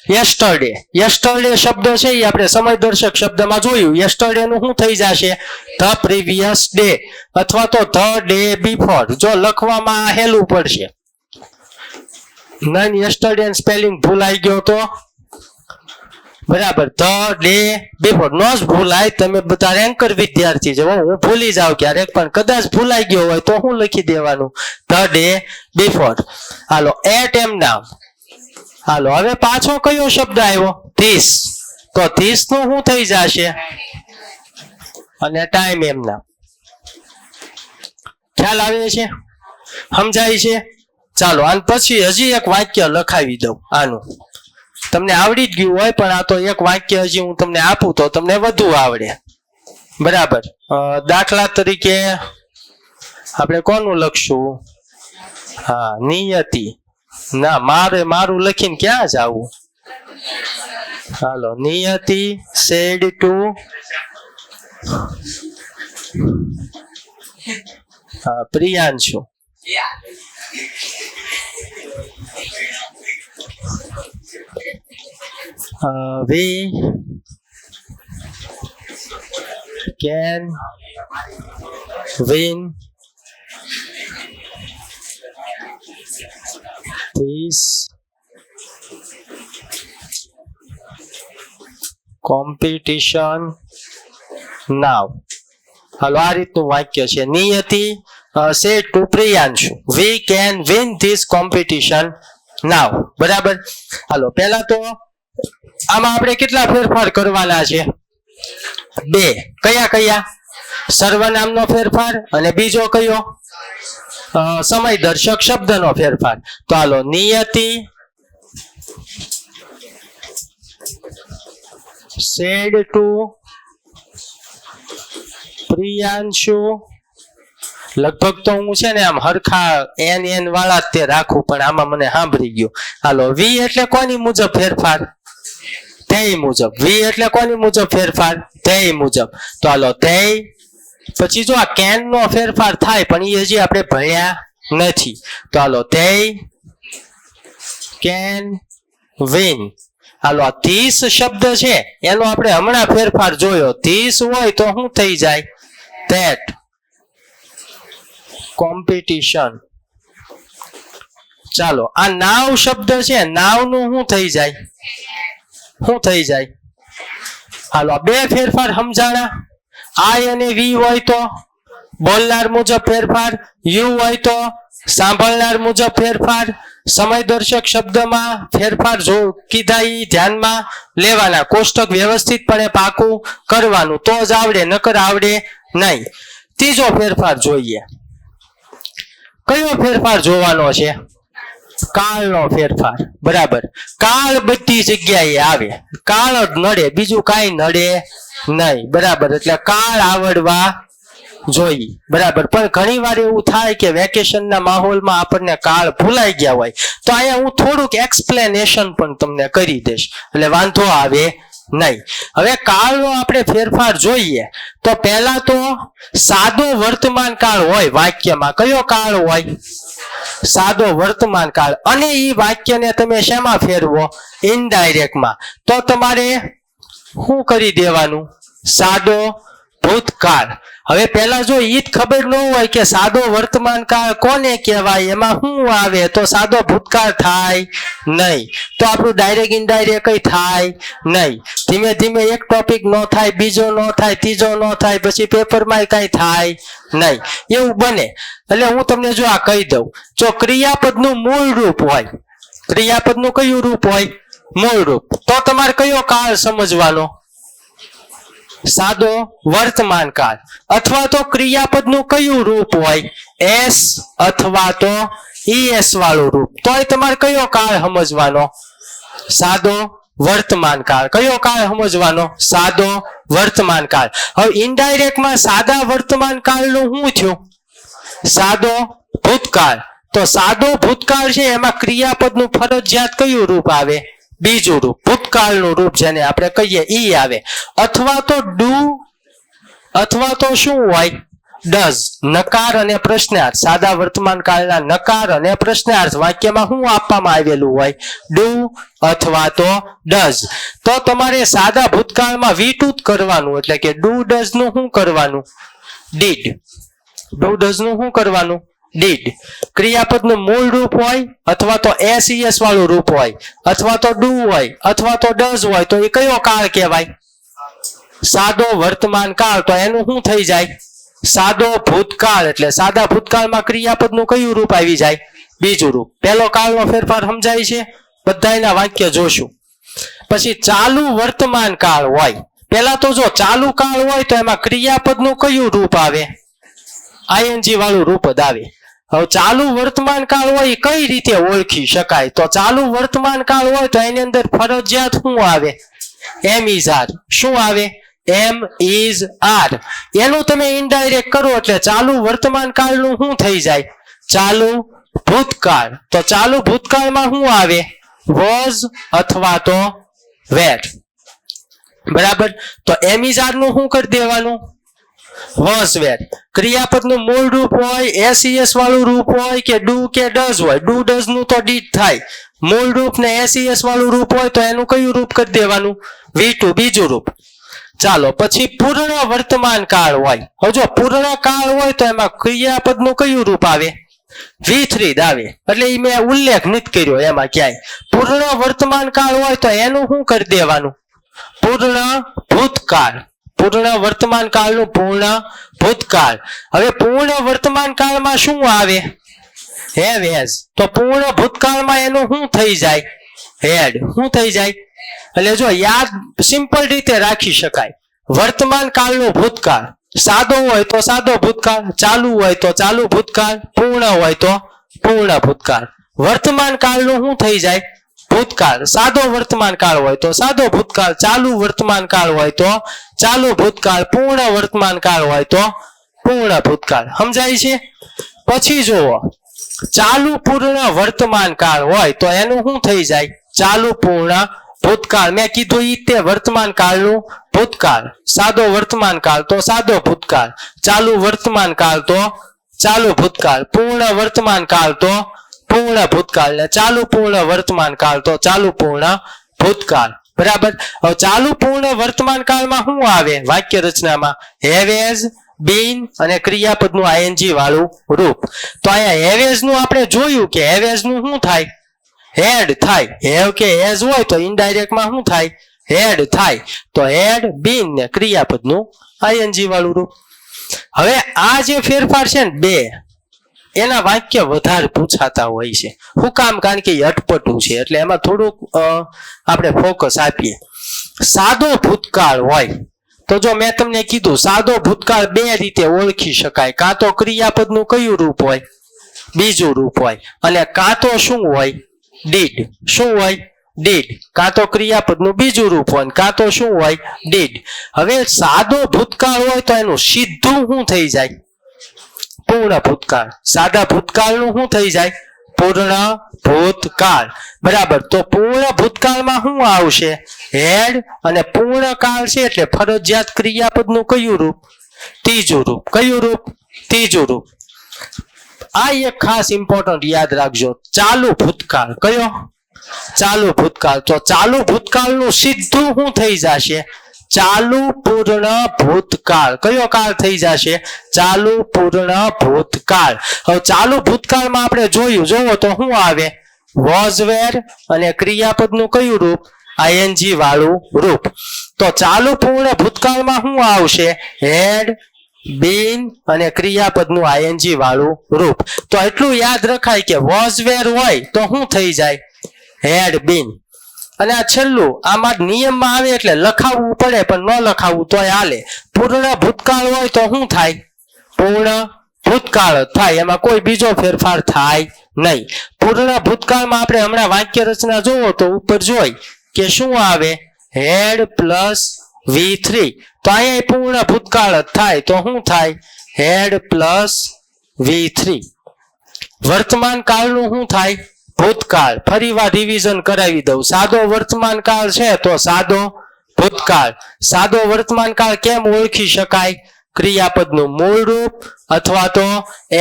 યસ્ટરડે. યસ્ટરડે શબ્દ છે એ આપણે સમયદર્શક શબ્દમાં જોયું. યસ્ટરડે નું શું થઈ જશે? ધ પ્રીવિયસ ડે અથવા તો ધ ડે બિફોર. જો લખવામાં હેલું પડશે. નન યસ્ટરડે સ્પેલિંગ ભૂલાઈ ગયો તો બરાબર ધ ડે બિફોર નો જ ભૂલાય. તમે બધા રેન્કર વિદ્યાર્થી છો, હું ભૂલી જાઉં ક્યારેક, પણ કદાચ ભૂલાઈ ગયો હોય તો હું લખી દેવાનું ધ ડે બિફોર. હાલો એટ એમ નામ. હાલો હવે પાછો કયો શબ્દ આવ્યો? ધીસ. તો ધીસ નું શું થઈ જશે? અને ટાઈમ એમ નામ. ખ્યાલ આવે છે? સમજાય છે? ચાલો આન પછી હજી એક વાક્ય લખાવી દઉં. આનું તમને આવડી જ ગયું હોય, પણ આ તો એક વાક્ય હજી હું તમને આપું તો તમને વધુ આવડે. બરાબર. દાખલા તરીકે આપણે કોનું લખશું? હા, નિયતિ. ના, મારું લખીને ક્યાં જાવું? હાલો, નિયતિ said to Priyanshu. We can win this competition now. હાલો આ રીતનું વાક્ય છે. નિયતિ said to Priyanshu we can win this competition now. બરાબર. હાલો પહેલા તો આમાં આપણે કેટલા ફેરફાર કરવાના છે? 2. કયા કયા? સર્વનામનો ફેરફાર અને બીજો કયો? સમયદર્શક શબ્દનો ફેરફાર. તો હાલો નિયતિ said to પ્રિયાંશુ. લગભગ તો હું છે ને આમ હરખા એન વાળા જ તે રાખું, પણ આમાં મને સાંભળી ગયું. હાલો વી એટલે કોની મુજબ ફેરફાર? ધ્યેય મુજબ. વી એટલે કોની મુજબ ફેરફાર? ધ્યેય મુજબ. તો હાલો ધ્યેય પછી જો આ કેન નો ફેરફાર થાય, પણ એ હજી આપણે ભણ્યા નથી. તો હાલો ધ્યેય કેન વિન. હાલો આ ધીસ શબ્દ છે એનો આપણે હમણાં ફેરફાર જોયો. ધીસ હોય તો શું થઈ જાય? That competition. ચાલો આ નાવ શબ્દ છે, નાવ નું શું થઈ જાય? શું થઈ જાય? હાલો આ 2 ફેરફાર સમજાણા. આઈ અને વી હોય તો બોલનાર મુજબ ફેરફાર, યુ હોય તો સાંભળનાર મુજબ ફેરફાર. સમયદર્શક શબ્દમાં ફેરફાર જો કીધા ઈ ધ્યાનમાં લેવાના. કોષ્ટક વ્યવસ્થિતપણે પાકું કરવાનું, તો જ આવડે, નકર આવડે નહીં. ત્રીજો ફેરફાર જોઈએ. કયો ફેરફાર જોવાનો છે? કાળનો ફેરફાર. બરાબર. કાળ બધી જગ્યાએ આવે, કાળ જ નડે, બીજું કાંઈ નડે નહીં. બરાબર. એટલે કાળ આવડવા જોઈએ. બરાબર. પણ ઘણી વાર એવું થાય કે વેકેશનના માહોલમાં આપણને કાળ ભૂલાઈ ગયા હોય, તો અહીંયા હું થોડુંક એક્સપ્લેનેશન પણ તમને કરી દઈશ, એટલે વાંધો આવે નહીં. હવે કાળનો આપણે ફેરફાર જોઈએ તો પહેલા તો સાદો વર્તમાન કાળ હોય વાક્યમાં. કયો કાળ હોય? સાદો વર્તમાન કાળ. અને એ વાક્યને તમે શેમાં ફેરવો? ઇનડાયરેક્ટમાં. તો તમારે શું કરી દેવાનું? સાદો ભૂતકાળ. હવે પહેલા જો ઈ જ ખબર ન હોય કે સાદો વર્તમાન કાળ કોને કહેવાય, એમાં શું આવે, તો સાદો ભૂતકાળ થાય નહીં. તો આપણું ડાયરેક્ટ ઇનડાયરેક્ટ કઈ થાય નહીં. ધીમે ધીમે એક ટોપિક નો થાય, બીજો નો થાય, ત્રીજો નો થાય, પછી પેપરમાં કઈ થાય નહીં. એવું બને. એટલે હું તમને જો આ કહી દઉં, જો ક્રિયાપદનું મૂળ રૂપ હોય, ક્રિયાપદનું કયું રૂપ હોય? મૂળ રૂપ. તો તમારે કયો કાળ સમજવાનો? સાદો વર્તમાન કાળ. અથવા તો ક્રિયાપદનું કયું રૂપ હોય? એસ અથવા તો ઈએસ વાળું રૂપ. તોય તમારે કયો કાળ સમજવાનો? સાદો વર્તમાન કાળ. કયો કાળ સમજવાનો? સાદો વર્તમાન કાળ. હવે ઇનડાયરેક્ટમાં સાદા વર્તમાન કાળનું શું થયું? સાદો ભૂતકાળ. તો સાદો ભૂતકાળ છે એમાં ક્રિયાપદનું ફરજિયાત કયું રૂપ આવે? બીજું રૂપ, ભૂતકાળનું રૂપ જેને આપણે કહીએ ઈ આવે. અથવા તો ડુ, અથવા તો શું હોય? ડઝ નકાર અને પ્રશ્નાર્થ સાદા વર્તમાન કાળના નકાર અને પ્રશ્નાર્થ વાક્યમાં શું આપવામાં આવેલું હોય ડુ અથવા તો ડઝ તો તમારે સાદા ભૂતકાળમાં V2 જ કરવાનું એટલે કે ડુ ડઝ નું શું કરવાનું ડીડ ડુ ડઝ નું શું કરવાનું ડીડ ક્રિયાપદનું મૂળ રૂપ હોય અથવા તો SES વાળું રૂપ હોય અથવા તો ડુ હોય અથવા તો ડઝ હોય તો એ કયો કાળ કહેવાય સાદો વર્તમાન કાળ તો એનું શું થઈ જાય સાદો ભૂતકાળ એટલે સાદા ભૂતકાળમાં ક્રિયાપદનું કયું રૂપ આવી જાય બીજું રૂપ પહેલો કાળનો ફેરફાર સમજાય છે બધાયના વાક્ય જોશું પછી ચાલુ વર્તમાન કાળ હોય પહેલા તો જો ચાલુ કાળ હોય તો એમાં ક્રિયાપદનું કયું રૂપ આવે ING વાળું રૂપ જ આવે હવે ચાલુ વર્તમાન કાળ હોય એ કઈ રીતે ઓળખી શકાય તો ચાલુ વર્તમાન કાળ હોય તો એની અંદર ફરજિયાત શું આવે એમ ઇઝ આર શું આવે એમ ઇઝ આર એનું તમે ઇનડાયરેક્ટ કરો એટલે ચાલુ વર્તમાન કાળનું શું થઈ જાય ચાલુ ભૂતકાળ તો ચાલુ ભૂતકાળમાં શું આવે વોઝ અથવા તો વેર બરાબર તો એમ ઇઝ આર નું શું કરી દેવાનું વોઝ વેર ક્રિયાપદનું મૂળ રૂપ હોય SES વાળું રૂપ હોય કે ડુ કે ડઝ હોય ડુ ડઝ નું તો ડીડ થાય મૂળ રૂપ ને SES વાળું રૂપ હોય તો એનું કયું રૂપ કરી દેવાનું V2 બીજું રૂપ ચાલો પછી પૂર્ણ વર્તમાન કાળ હોય હવે જો પૂર્ણ કાળ હોય તો એમાં ક્રિયાપદનું કયું રૂપ આવે V3 જ આવે એટલે એ મેં ઉલ્લેખ નથી કર્યો એમાં ક્યાંય પૂર્ણ વર્તમાન કાળ હોય તો એનું શું કરી દેવાનું પૂર્ણ ભૂતકાળ પૂર્ણ વર્તમાન કાળનું પૂર્ણ ભૂતકાળ હવે પૂર્ણ વર્તમાન કાળમાં શું આવે હેવ હેઝ તો પૂર્ણ ભૂતકાળમાં એનું શું થઈ જાય હેડ શું થઈ જાય એટલે જો યાદ સિમ્પલ રીતે રાખી શકાય વર્તમાન કાળનું ભૂતકાળ સાદો હોય તો સાદો ભૂતકાળ ચાલુ હોય તો ચાલુ ભૂતકાળ પૂર્ણ હોય તો પૂર્ણ ભૂતકાળ વર્તમાન કાળનું શું થઈ જાય ભૂતકાળ સાદો વર્તમાન કાળ હોય તો સાદો ભૂતકાળ ચાલુ વર્તમાન કાળ હોય તો ચાલુ ભૂતકાળ પૂર્ણ વર્તમાન કાળ હોય તો પૂર્ણ ભૂતકાળ સમજાય છે પછી જુઓ ચાલુ પૂર્ણ વર્તમાન કાળ હોય તો એનું શું થઈ જાય ચાલુ પૂર્ણ ભૂતકાળ મેં કીધું ઈ તે વર્તમાન કાળનું ભૂતકાળ સાદો વર્તમાન કાળ તો સાદો ભૂતકાળ ચાલુ વર્તમાન કાળ તો ચાલુ ભૂતકાળ પૂર્ણ વર્તમાન કાળ તો પૂર્ણ ભૂતકાળ ને ચાલુ પૂર્ણ વર્તમાન કાળ તો ચાલુ પૂર્ણ ભૂતકાળ બરાબર હવે ચાલુ પૂર્ણ વર્તમાન કાળમાં શું આવે વાક્ય રચનામાં હેવ હેઝ બીન અને ક્રિયાપદનું ING વાળું રૂપ તો અહીંયા હેવ હેઝ નું આપણે જોયું કે હેવ હેઝ નું શું થાય હેડ થાય હેવ કે હેઝ હોય તો ઇનડાયરેક્ટ માં શું થાય હેડ થાય તો હેડ બીન ને ક્રિયાપદનું ING વાળું રૂપ હવે આ જે ફેરફાર છે ને બે એના વાક્ય વધારે પૂછાતા હોય છે શું કામ કારણ કે અટપટું છે એટલે એમાં થોડુંક આપણે ફોકસ આપીએ સાદો ભૂતકાળ હોય તો જો મેં તમને કીધું સાદો ભૂતકાળ બે રીતે ઓળખી શકાય કાં તો ક્રિયાપદનું કયું રૂપ હોય બીજું રૂપ હોય અને કાં તો શું હોય ડીડ શું હોય ડીડ કાં તો ક્રિયાપદનું બીજું રૂપ હોય કાં તો શું હોય ડીડ હવે સાદો ભૂતકાળ હોય તો એનું સીધું શું થઈ જાય પૂર્ણ ભૂતકાળ સાદા ભૂતકાળનું શું થઈ જાય પૂર્ણ ભૂતકાળ બરાબર તો પૂર્ણ ભૂતકાળમાં શું આવશે હેડ અને પૂર્ણ કાળ છે એટલે ફરજિયાત ક્રિયાપદનું કયું રૂપ ત્રીજું રૂપ કયું રૂપ ત્રીજું રૂપ આ એક ખાસ ઇમ્પોર્ટન્ટ યાદ રાખજો ચાલુ ભૂતકાળ કયો ચાલુ ભૂતકાળ તો ચાલુ ભૂતકાળનું સીધું શું થઈ જશે ચાલુ પૂર્ણ ભૂતકાળ કયો કાળ થઈ જશે ચાલુ પૂર્ણ ભૂતકાળ હવે ચાલુ ભૂતકાળમાં આપણે જોયું જોવો તો શું આવે વોઝ વેર અને ક્રિયાપદનું કયું રૂપ ING વાળું રૂપ તો ચાલુ પૂર્ણ ભૂતકાળમાં શું આવશે હેડ બીન અને ક્રિયાપદનું ING વાળું રૂપ તો એટલું યાદ રખાય કે વોઝ વેર હોય તો શું થઈ જાય હેડ બીન અને આ છેલ્લું આમાં નિયમમાં આવે એટલે લખાવવું પડે પણ ન લખાવવું તોય હાલે પૂર્ણ ભૂતકાળ હોય તો શું થાય પૂર્ણ ભૂતકાળ થાય એમાં કોઈ બીજો ફેરફાર થાય નહીં પૂર્ણ ભૂતકાળમાં આપણે હમણાં વાક્ય રચના જોવો તો ઉપર જોઈ કે શું આવે હેડ પ્લસ V3 તો અહીંયા પૂર્ણ ભૂતકાળ થાય તો શું થાય હેડ પ્લસ V3 વર્તમાન કાળનું શું થાય ભૂતકાળ ફરીવાર રિવિઝન કરાવી દઉં સાદો વર્તમાન કાળ છે તો સાદો ભૂતકાળ સાદો વર્તમાન કાળ કેમ ઓળખી શકાય ક્રિયાપદનું મૂળ રૂપ અથવા તો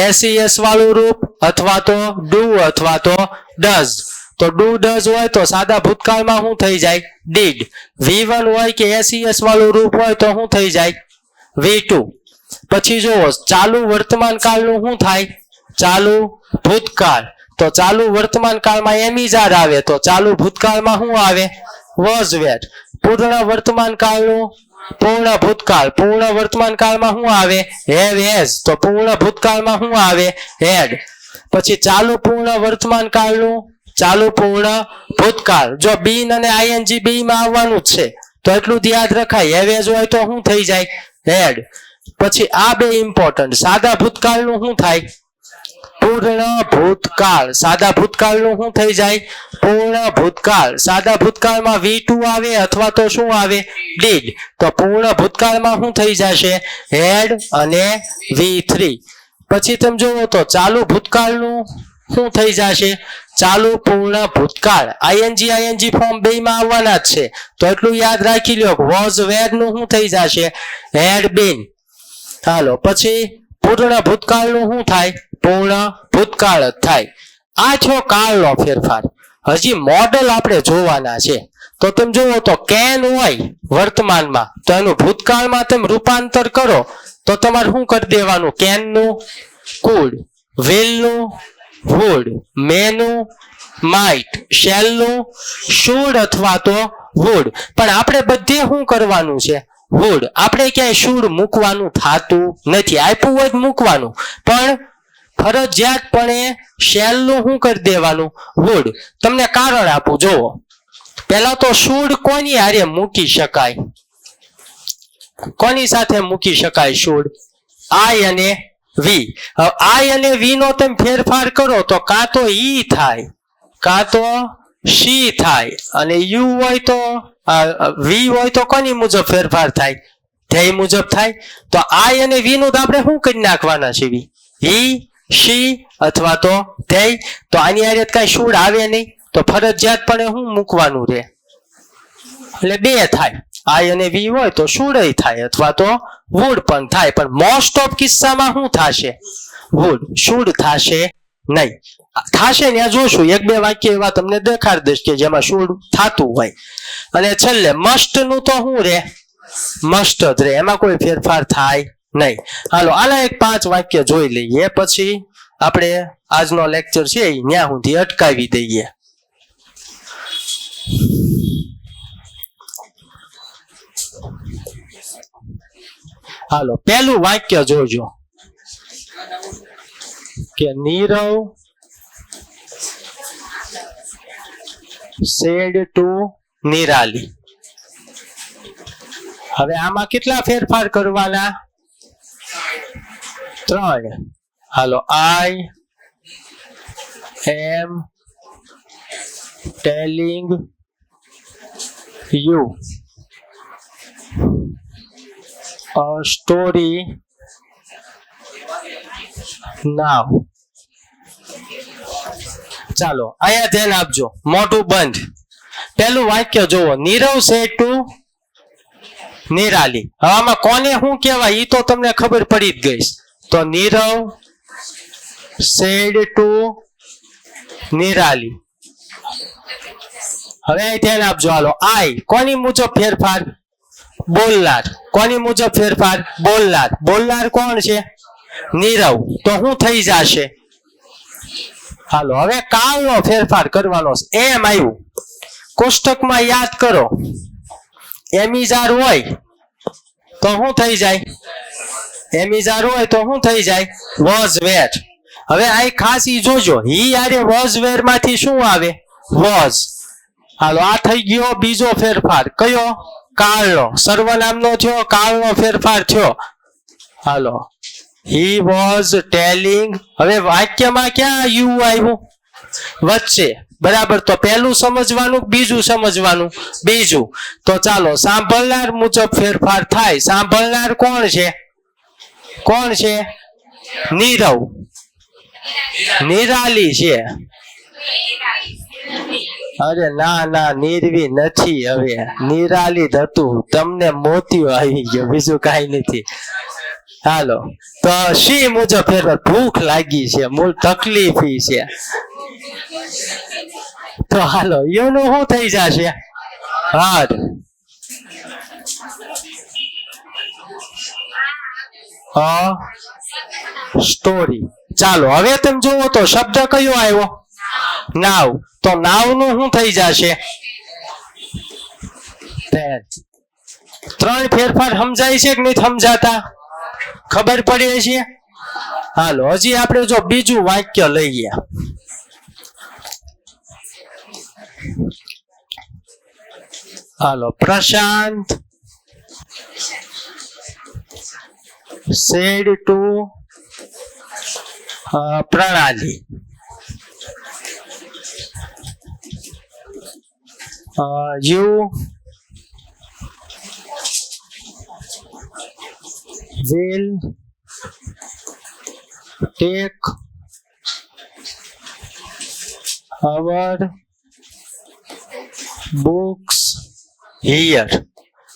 એસ વાળું રૂપ અથવા તો ડુ અથવા તો ડઝ. તો ડુ ડઝ હોય તો સાદા ભૂતકાળમાં શું થઈ જાય? ડીડ. V1 હોય કે એસ વાળું રૂપ હોય તો શું થઈ જાય? V2. પછી જુઓ ચાલુ વર્તમાન કાળનું શું થાય? ચાલુ ભૂતકાળ. તો ચાલુ વર્તમાન કાળમાં એમિઝાર આવે તો ચાલુ ભૂતકાળમાં શું આવે? વોઝ વેર. પૂર્ણ વર્તમાન કાળનું પૂર્ણ ભૂતકાળ. પૂર્ણ વર્તમાન કાળમાં શું આવે? Have has. તો પૂર્ણ ભૂતકાળમાં શું આવે? હેડ. પછી ચાલુ પૂર્ણ વર્તમાન કાળનું ચાલુ પૂર્ણ ભૂતકાળ. જો બીન અને આઈએનજી બે માં આવવાનું જ છે તો એટલું જ યાદ રખાય. હેવ હેઝ હોય તો શું થઈ જાય? હેડ. પછી આ બે ઇમ્પોર્ટન્ટ. સાદા ભૂતકાળનું શું થાય? પૂર્ણ ભૂતકાળ. સાદા ભૂતકાળનું શું થઈ જાય? પૂર્ણ ભૂતકાળ. સાદા ભૂતકાળમાં V2 આવે અથવા તો શું આવે? ડીડ. તો પૂર્ણ ભૂતકાળમાં શું થઈ જશે? હેડ અને V3. પછી તમે જુઓ તો ચાલુ ભૂતકાળનું શું થઈ જશે? ચાલુ પૂર્ણ ભૂતકાળ. આઈએનજી ફોર્મ બે માં આવવાના જ છે તો એટલું યાદ રાખી લ્યો. વોઝ વેર નું શું થઈ જશે? હેડ બીન. હાલો પછી પૂર્ણ ભૂતકાળનું શું થાય? પૂર્ણ ભૂતકાળ જ થાય. આ છો કાળનો ફેરફાર. હજી મોડલ આપણે જોવાના છે. તો તમે જુઓ તો કેન હોય વર્તમાનમાં તો એનું ભૂતકાળમાં તમે રૂપાંતર કરો તો તમારે શું કરી દેવાનું? કેનનું કુડ, વિલનું વુડ, મેનું માઇટ, શેલનું શુડ અથવા તો વુડ. પણ આપણે બધે શું કરવાનું છે? વુડ. આપણે ક્યાંય શુડ મૂકવાનું થતું નથી. આપ્યું હોય મૂકવાનું પણ ફરજિયાતપણે શેલનું શું કરી દેવાનું? વુડ. તમને કારણ આપું જુઓ. પહેલા તો શુડ કોની હારે મૂકી શકાય? કોની સાથે મૂકી શકાય શુડ? આઈ અને વી. હવે આઈ અને વી નો તમે ફેરફાર કરો તો કાં તો ઈ થાય કાં તો સી થાય અને યુ હોય તો વી હોય તો કોની મુજબ ફેરફાર થાય? ધ્યેય મુજબ થાય. તો આઈ અને વી નું આપણે શું કરી નાખવાના છે? વી, સી અથવા તો ધ્યેય. તો આની હારે કઈ શુડ આવે નહીં તો ફરજિયાતપણે શું મૂકવાનું રહે? એટલે બે થાય. આઈ અને વી હોય તો શુડ થાય અથવા તો વુડ પણ થાય. પણ મોસ્ટ ઓફ કિસ્સામાં શું થશે? વુડ. શુડ થશે નહીં. થશે ને જોશું. એક બે વાક્ય એવા તમને દેખાડી દઈશ કે જેમાં શુડ થતું હોય. અને છેલ્લે મસ્ટ નું તો શું રે? મસ્ટ જ રે. એમાં કોઈ ફેરફાર થાય નહીં. હાલો આના એક 5 વાક્ય જોઈ લઈએ પછી આપણે આજનો લેક્ચર છે ત્યાં સુધી અટકાવી દઈએ. હાલો પહેલું વાક્ય જોજો કે નીરવ said to નિરાલી. હવે આમાં કેટલા ફેરફાર કરવાના? 3. હાલો I am telling you a story now. ચાલો અહીંયા ધ્યાન આપજો. મોટું બંધ. પહેલું વાક્ય જોવો. Nirav said to Nirali. હવે આમાં કોને શું કહેવાય એ તો તમને ખબર પડી જ ગઈ. તો નીરવ said to નિરાલી. હવે અહીં ધ્યાન આપજો. હાલો આઈ કોની મુજબ ફેરફાર? બોલનાર. કોની મુજબ ફેરફાર? બોલનાર. બોલનાર કોણ છે? નીરવ. તો શું થઈ જશે? હાલો હવે કાળનો ફેરફાર કરવાનો છે. એમ આવ્યું કોષ્ટકમાં યાદ કરો. એમિઝાર હોય તો શું થઈ જાય? એમિઝાર હોય તો શું થઈ જાય? વોઝ વેર. હવે આ ખાસ ઈ જોજો. હી આરે વોઝ વેર માંથી શું આવે? વોઝ. હાલો આ થઈ ગયો બીજો ફેરફાર. કયો? કાળનો. સર્વનામનો થયો, કાળનો ફેરફાર થયો. હાલો he was telling. હવે વાક્યમાં ક્યાં યુ આવ્યું? વચ્ચે. બરાબર. તો પહેલું સમજવાનું બીજું સમજવાનું? બીજું. તો ચાલો સાંભળનાર મુજબ ફેરફાર થાય. સાંભળનાર કોણ છે? કોણ છે? નીરવ. નિરાલી છે. અરે ના ના નીરવી નથી. હવે નિરાલી જ હતું. તમને મોતિયો આવી ગયો, બીજું કઈ નથી. હાલો તો સી મુજબ ફેરફાર ભૂખ લાગી છે મૂળ તકલીફ છે તો હાલો યુ નું શું થઈ જશે હર સ્ટોરી ચાલો હવે તમે જુઓ તો શબ્દ કયો આવ્યો નાવ તો નાવ નું શું થઈ જશે ત્રણ ફેરફાર સમજાય છે કે નહીં સમજાતા ખબર પડે છે હાલો હજી આપણે જો બીજું વાક્ય લઈએ હાલો પ્રશાંત said to પ્રણાલી you will take our books here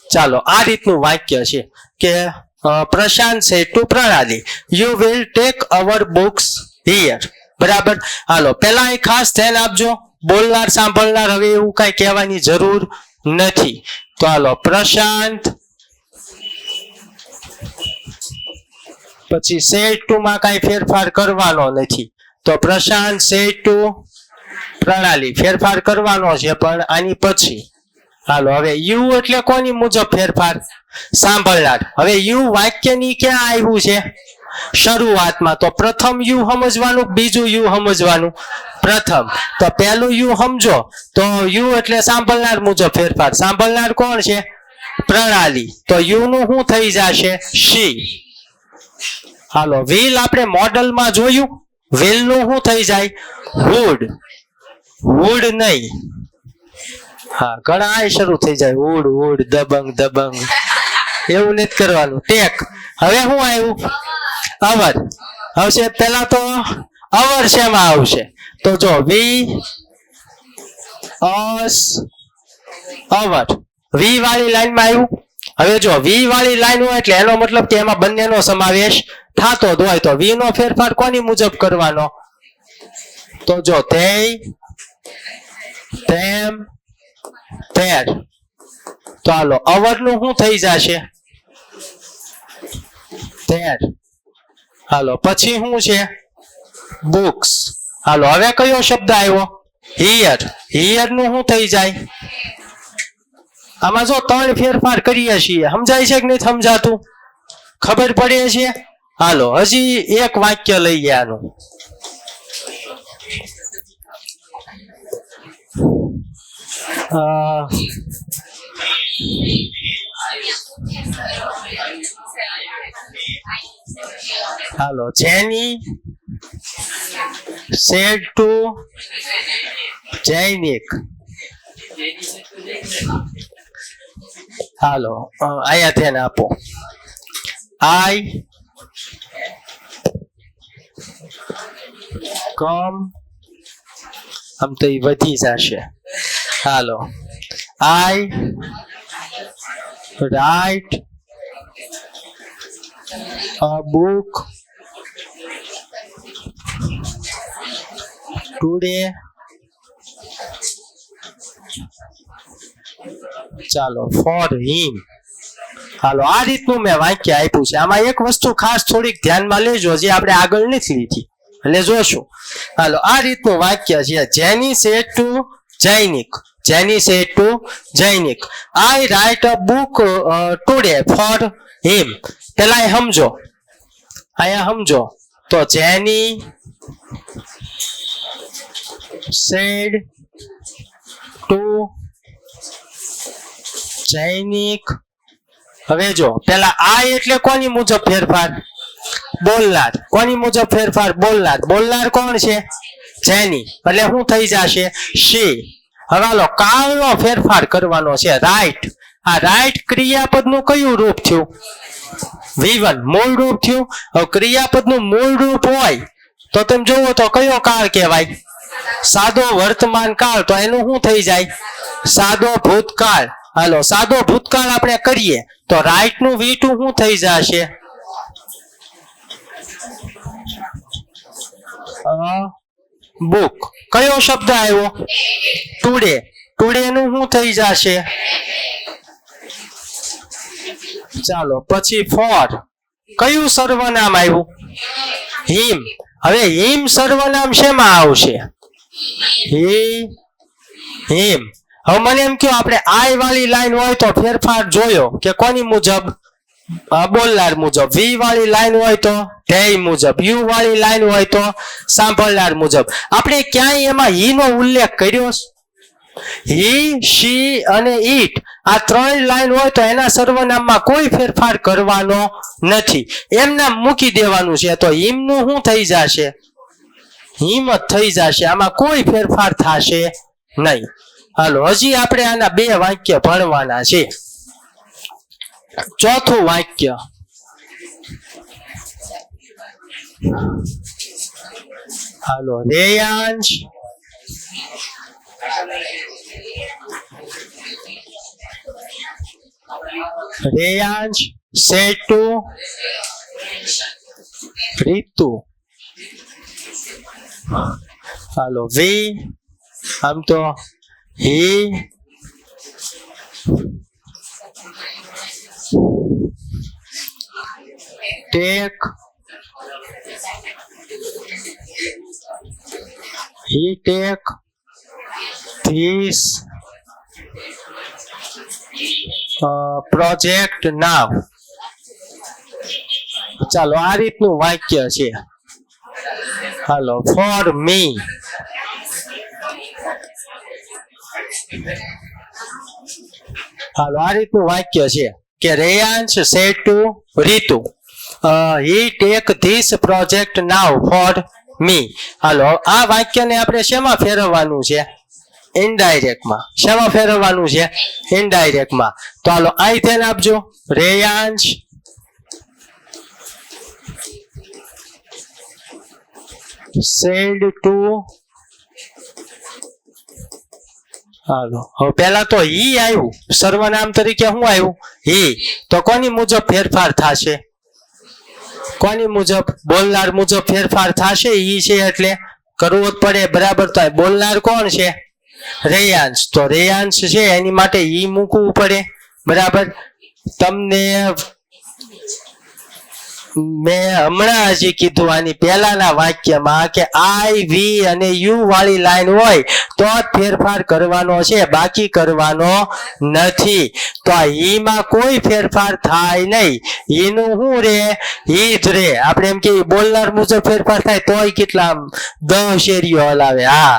ચાલો આ રીતનું વાક્ય છે કે પ્રશાંત છે ટુ Pranali you will take our books here બરાબર હાલો પેલા એ ખાસ ધ્યાન આપજો બોલનાર સાંભળનાર હવે એવું કઈ કહેવાની જરૂર નથી તો હાલો પ્રશાંત પછી સેડ ટુ માં કઈ ફેરફાર કરવાનો નથી તો પ્રશાંત સેડ ટુ પ્રણાલી ફેરફાર કરવાનો છે પણ આની પછી હાલો હવે યુ એટલે કોની મુજબ ફેરફાર સાંભળનાર હવે યુ વાક્યની ક્યાં આવ્યું છે શરૂઆતમાં તો પ્રથમ યુ સમજવાનું બીજું યુ સમજવાનું પ્રથમ તો પહેલું યુ સમજો તો યુ એટલે સાંભળનાર મુજબ ફેરફાર સાંભળનાર કોણ છે પ્રણાલી તો યુ નું શું થઈ જશે શી હાલો વ્હીલ આપણે મોડલમાં જોયું વ્હીલ નું શું થઈ જાય વુડ વુડ નહીં હા ઘણા શરૂ થઈ જાય વુડ વુડ દબંગ દબંગ એવું નથી કરવાનું ટેક હવે શું આવ્યું અવર આવશે પેલા તો અવર શેમાં આવશે તો જો વી અસ અવર વી વાળી લાઈનમાં આવ્યું હવે જો વી વાળી લાઈન હોય એટલે એનો મતલબ કે એમાં બંનેનો સમાવેશ થતો જ હોય તો વી નો ફેરફાર કોની મુજબ કરવાનો તો જો they them their તો હાલો અવર નું શું થઈ જશે their હાલો પછી શું છે books હાલો હવે કયો શબ્દ આવ્યો here here નું શું થઈ જાય આમાં જો ત્રણ ફેરફાર કરીએ છીએ સમજાય છે કે નહીં સમજાતું ખબર પડે છે હાલો હજી એક વાક્ય લઈએ આનું હાલો જેની said to જૈનિક હાલો આયા ધ્યાન આપો I come આમ તો એ વધી જશે હાલો I write a book today ચાલો for him હાલો આ રીતનું મેં વાક્ય આપ્યું છે આમાં એક વસ્તુ ખાસ થોડીક ધ્યાનમાં લેજો જે આપણે આગળ નથી લીધી એટલે જોશું હાલો આ રીતનું વાક્ય છે જેની said to જૈનિક જેની said to Jainik I write a book today for him પેલા એ સમજો અહીંયા સમજો તો જેની said to જૈનિક હવે જો પેલા આ એટલે કોની મુજબ ફેરફાર બોલનાર કોની મુજબ ફેરફાર બોલનાર બોલનાર કોણ છે જેની એટલે શું થઈ જશે she હવે હાલો કાળનો ફેરફાર કરવાનો છે રાઈટ આ રાઈટ ક્રિયાપદનું કયું રૂપ થયું V1 મૂળ રૂપ થયું હવે ક્રિયાપદનું મૂળ રૂપ હોય તો તમે જોવો તો કયો કાળ કહેવાય સાદો વર્તમાન કાળ તો એનું શું થઈ જાય સાદો ભૂતકાળ હાલો સાદો ભૂતકાળ આપણે કરીએ તો રાઈટ નું V2 શું થઈ જશે બુક. કયો શબ્દ આવ્યો? ટુડે. ટુડે નું શું થઈ જશે? ચાલો પછી ફોર. કયું સર્વનામ આવ્યું? હિમ. હવે હિમ સર્વનામ શેમાં આવશે? હિમ. હવે મને એમ કહો, આપણે આઈ વાળી લાઈન હોય તો ફેરફાર જોયો કે કોની મુજબ? બોલનાર મુજબ. વી વાળી લાઈન હોય તો ધ્યેય મુજબ. યુ વાળી લાઈન હોય તો સાંભળનાર મુજબ. આપણે ક્યાંય એમાં હી નો ઉલ્લેખ કર્યો? હી, શી અને ઈટ આ ત્રણ લાઈન હોય તો એના સર્વનામમાં કોઈ ફેરફાર કરવાનો નથી, એમ નામ મૂકી દેવાનું છે. તો હિમ નું શું થઈ જશે? હિમ જ થઈ જશે, આમાં કોઈ ફેરફાર થશે નહીં. હાલો હજી આપણે આના બે વાક્ય ભણવાના છે. ચોથું વાક્ય. હાલો Reyansh said to Ritu. Hello we, આમ તો he, take, he take this project now. ચાલો આ રીતનું વાક્ય છે. હાલો for me. હાલો આ રીતનું વાક્ય છે કે Reyansh said to Ritu, he take this project now for me. હાલો આ વાક્યને આપણે શેમાં ફેરવવાનું છે? ઇનડાયરેક્ટ માં. શેમાં ફેરવવાનું છે? ઇનડાયરેક્ટ માં. તો હાલો અહીં ધ્યાન આપજો. રેયાંશ said to, હાલો હવે પેલા તો હી આવ્યું, સર્વનામ તરીકે શું આવ્યું? હી. તો કોની મુજબ ફેરફાર થશે? કોની મુજબ? બોલનાર મુજબ ફેરફાર થશે. ઈ છે એટલે કરવું જ પડે, બરાબર. તો બોલનાર કોણ છે? રેયાંશ. તો રેયાંશ છે એની માટે ઈ મૂકવું પડે, બરાબર. તમને મેં હમણાં હજી કીધું આની પહેલાના વાક્યમાં કે આઈ, વી અને યુ વાળી લાઈન હોય તો જ ફેરફાર કરવાનો છે, બાકી કરવાનો નથી. તો આ ઈ માં કોઈ ફેરફાર થાય નહીં. ઈ નું શું રે? ઈ જ રે. આપણે એમ કે બોલનાર મુજબ ફેરફાર થાય તોય કેટલા 10 શેરીઓ હલાવે, હા.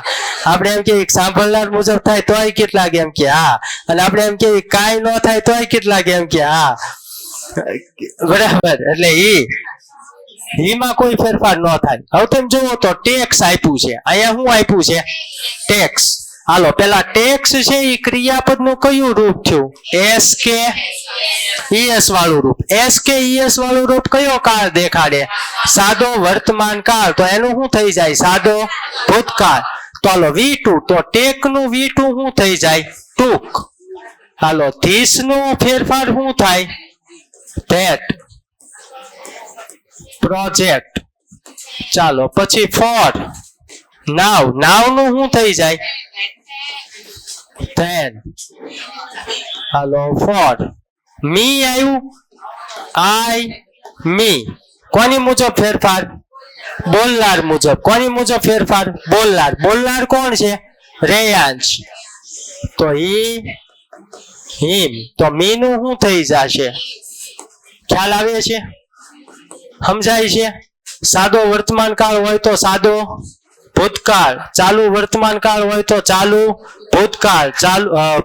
આપણે એમ કે સાંભળનાર મુજબ થાય તોય કેટલા એમ કે હા. અને આપણે એમ કે કાંઈ ન થાય તોય કેટલા એમ કે હા, બરાબર. એટલે ઈમાં કોઈ ફેરફાર ન થાય. હવે તમે જુઓ તો ટેક્સ આપ્યું છે. અહીંયા શું આપ્યું છે? ટેક્સ. હાલો પેલા ટેક્સ છે એ ક્રિયાપદ નું કયું રૂપ થયું? એસ કે ઈએસ વાળું રૂપ. એસ કે ઈએસ વાળું રૂપ કયો કાળ દેખાડે? સાદો વર્તમાન કાળ. તો એનું શું થઈ જાય? સાદો ભૂતકાળ. તો હાલો V2. તો ટેક નું V2 શું થઈ જાય? ટૂંક. હાલો ધીસ નું ફેરફાર શું થાય? that project. ચાલો પછી for now. now નું શું થઈ જાય? then. હાલો for me આવ્યું. I, me. કોની મુજબ ફેરફાર? બોલનાર મુજબ. કોની મુજબ ફેરફાર? બોલનાર. બોલનાર કોણ છે? રેયાંશ. તો him. તો me નું શું થઈ જશે? ખ્યાલ આવે છે? સમજાય છે? સાદો વર્તમાન કાળ હોય તો સાદો ભૂતકાળ, ચાલુ વર્તમાન કાળ હોય તો ચાલુ ભૂતકાળ,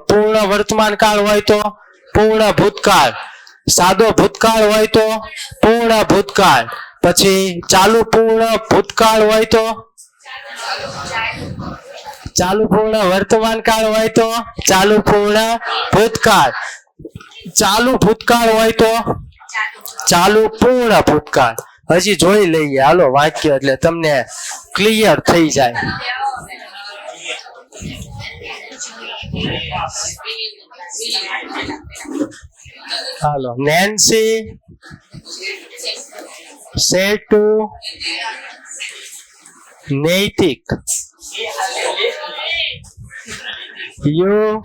પૂર્ણ વર્તમાન કાળ હોય તો પૂર્ણ ભૂતકાળ, સાદો ભૂતકાળ હોય તો પૂર્ણ ભૂતકાળ, પછી ચાલુ પૂર્ણ ભૂતકાળ હોય તો ચાલુ પૂર્ણ વર્તમાન કાળ હોય તો ચાલુ પૂર્ણ ભૂતકાળ, ચાલુ ભૂતકાળ હોય તો ચાલુ પૂર્ણ ભૂતકાળ. હજી જોઈ લઈએ હાલો વાક્ય, એટલે તમને ક્લિયર થઈ જાય. હાલો નેન્સી said to નૈતિક. યુ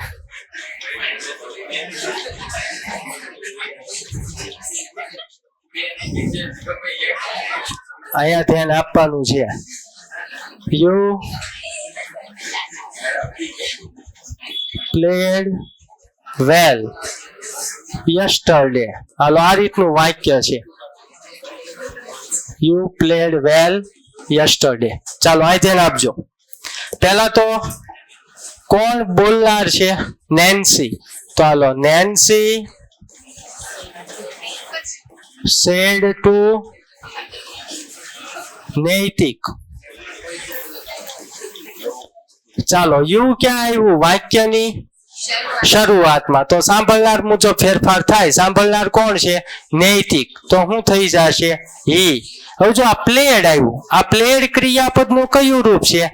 અહીંયા ધ્યાન આપવાનું છે. You played well yesterday. હાલો આ રીતનું વાક્ય છે. You played well yesterday. ચાલો આ ધ્યાન આપજો. પહેલા તો કોણ બોલનાર છે? નેન્સી. તો હાલો નેન્સી said to નૈતિક. ચાલો યુ ક્યાં આવ્યું? વાક્યની શરૂઆતમાં. તો સાંભળનાર મુજબ ફેરફાર થાય. સાંભળનાર કોણ છે? નૈતિક. તો શું થઈ જશે? હી. હવે જો આ પ્લેડ આવ્યું, આ પ્લેડ ક્રિયાપદનું કયું રૂપ છે?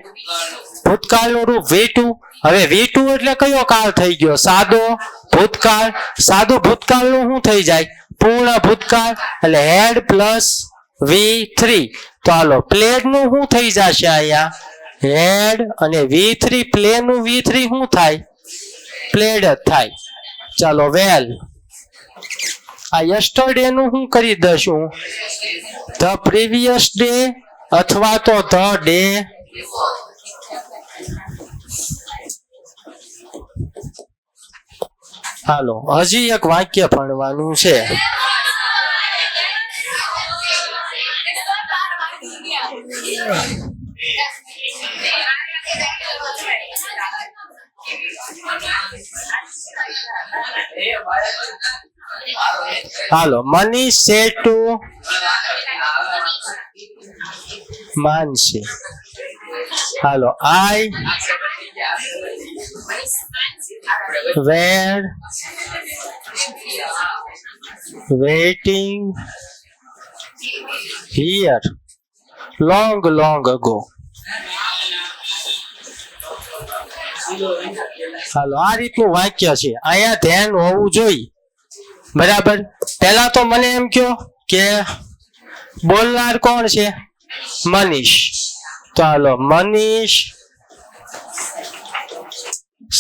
ભૂતકાળનું રૂપ V2. હવે V2 એટલે કયો કાળ થઈ ગયો? સાદો ભૂતકાળ. સાદો ભૂતકાળનું શું થઈ જાય? પૂર્ણ ભૂતકાળ. એટલે હેડ પ્લસ V3. તો હાલો પ્લેડ નું શું થઈ જશે? અહીંયા હેડ અને V3 પ્લે નું V3 શું થાય? પ્લેડ જ થાય. ચાલો વેલ. આ યસ્ટરડે નું શું કરી દઈશું? ધ પ્રીવિયસ ડે અથવા તો ધ ડે. હાલો હજી એક વાક્ય ભણવાનું છે. હાલો Manish said to Mansi. Hello I were waiting here long ago. હાલો આ રીતનું વાક્ય છે. અહીંયા ધ્યાન હોવું જોઈએ. બરાબર. પહેલા તો મને એમ કહો કે બોલનાર કોણ છે? મનીષ. તો હાલો મનીષ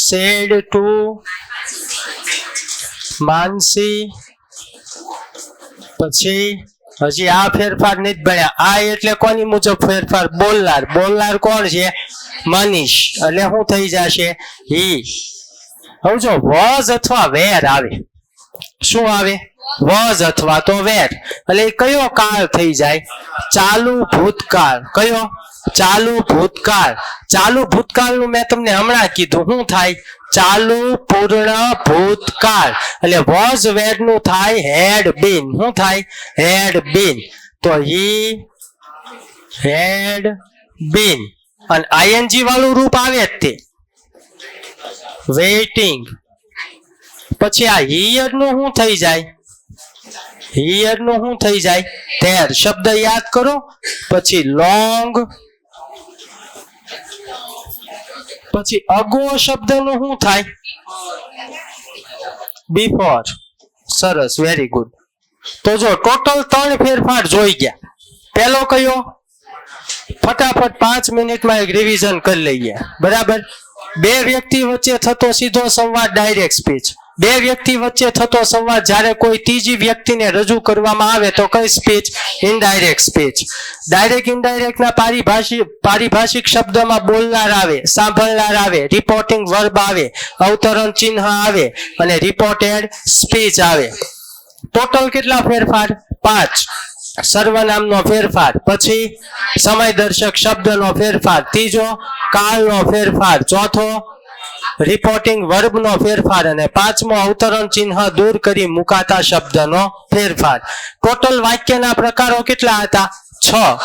said to માનસી. પછી હજી આ ફેરફાર નથી ભણ્યા. આ એટલે કોની મુજબ ફેરફાર? બોલનાર. બોલનાર કોણ છે? મનીષ. એટલે શું થઈ જશે? હી. હવે જો વોઝ અથવા વેર આવે. શું આવે? વોઝ અથવા તો વેર. એટલે કયો કાળ થઈ જાય? ચાલુ ભૂતકાળ. કયો? ચાલુ ભૂતકાળ. ચાલુ ભૂતકાળનું મેં તમને હમણાં કીધું. શું થાય? ચાલુ પૂર્ણ ભૂતકાળ. એટલે વોઝ વેર નું થાય હેડ બીન. શું થાય? હેડ બીન. તો હી હેડ બીન. અને આઈએનજી વાળું રૂપ આવે જ તે. વેઇટિંગ. પછી આ હિયર નું શું થઈ જાય? હિયર નું શું થઈ જાય? ધેર. શબ્દ યાદ કરો. પછી લોંગ. પછી અગો શબ્દ નું શું થાય? બિફોર. સરસ, વેરી ગુડ. તો જો ટોટલ 3 ફેરફાર જોઈ ગયા. પહેલો કયો? ફટાફટ 5 મિનિટમાં એક રિવિઝન કરી લઈએ. બરાબર. બે વ્યક્તિ વચ્ચે થતો સીધો સંવાદ ડાયરેક્ટ સ્પીચ. બે વ્યક્તિ વચ્ચે થતો સંવાદ જ્યારે કોઈ ત્રીજી વ્યક્તિને રજૂ કરવામાં આવે તો કઈ speech? Indirect speech. Direct indirect ના પારિભાષિક શબ્દમાં બોલનાર આવે, સાંભળનાર આવે, રિપોર્ટિંગ વર્બ આવે, અવતરણ ચિહ્ન આવે અને રિપોર્ટેડ સ્પીચ આવે. ટોટલ કેટલા ફેરફાર? 5. સર્વનામનો ફેરફાર. પછી સમયદર્શક શબ્દનો ફેરફાર. ત્રીજો કાળનો ફેરફાર. ચોથો રિપોર્ટિંગ વર્બનો ફેરફાર. અને પાંચમો અવતરણ ચિહ્ન દૂર કરી મુકાતા શબ્દનો ફેરફાર. ટોટલ વાક્યના પ્રકારો કેટલા હતા? 6.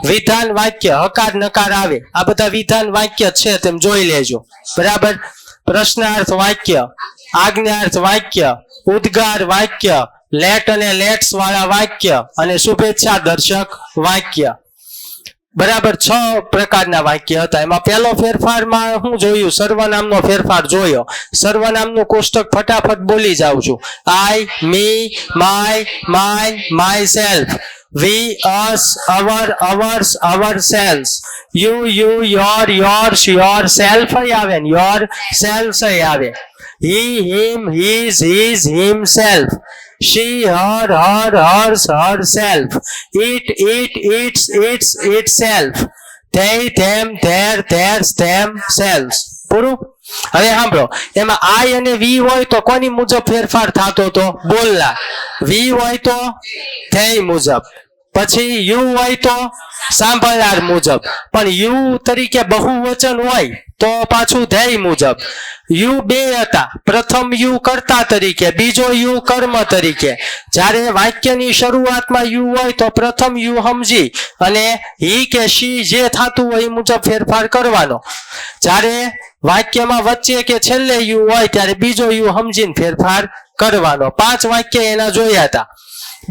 વિધાન વાક્ય, હકાર નકાર આવે. આ બધા વિધાન વાક્ય છે, તેમ જોઈ લેજો. બરાબર. પ્રશ્નાર્થ વાક્ય, આજ્ઞાર્થ વાક્ય, ઉદ્ગાર વાક્ય, લેટ અને લેટ્સ વાળા વાક્ય અને શુભેચ્છા દર્શક વાક્ય. બરાબર. 6 પ્રકારના વાક્ય હતા. એમાં પહેલો ફેરફારમાં હું જોયું? સર્વનામનો ફેરફાર જોયો. સર્વનામનું કોષ્ટક ફટાફટ બોલી જાઉં છું. I, me, my, mine, myself. we, us, ours, ourselves. You, yours, yourself આવે ને yourselves આવે. He, him, his, himself. She, her, hers, herself. It, its, itself. They, them, theirs, themselves. પૂરું. હવે સાંભળો, એમાં આઈ અને વી હોય તો કોની મુજબ ફેરફાર થતો તો? બોલના. વી હોય તો ધ્યેય મુજબ, પછી યુ હોય તો સાંભળનાર મુજબ, પણ યુ તરીકે બહુવચન હોય તો પાછું ધ્યેય મુજબ. યુ બે હતા, પ્રથમ યુ કર્તા તરીકે, બીજો યુ કર્મ તરીકે. જ્યારે વાક્યની શરૂઆતમાં યુ હોય તો પ્રથમ યુ સમજી અને હી કે શી જે થતું હોય એ મુજબ ફેરફાર કરવાનો. જ્યારે વાક્યમાં વચ્ચે કે છેલ્લે યુ હોય ત્યારે બીજો યુ સમજીને ફેરફાર કરવાનો. 5 વાક્ય એના જોયા હતા.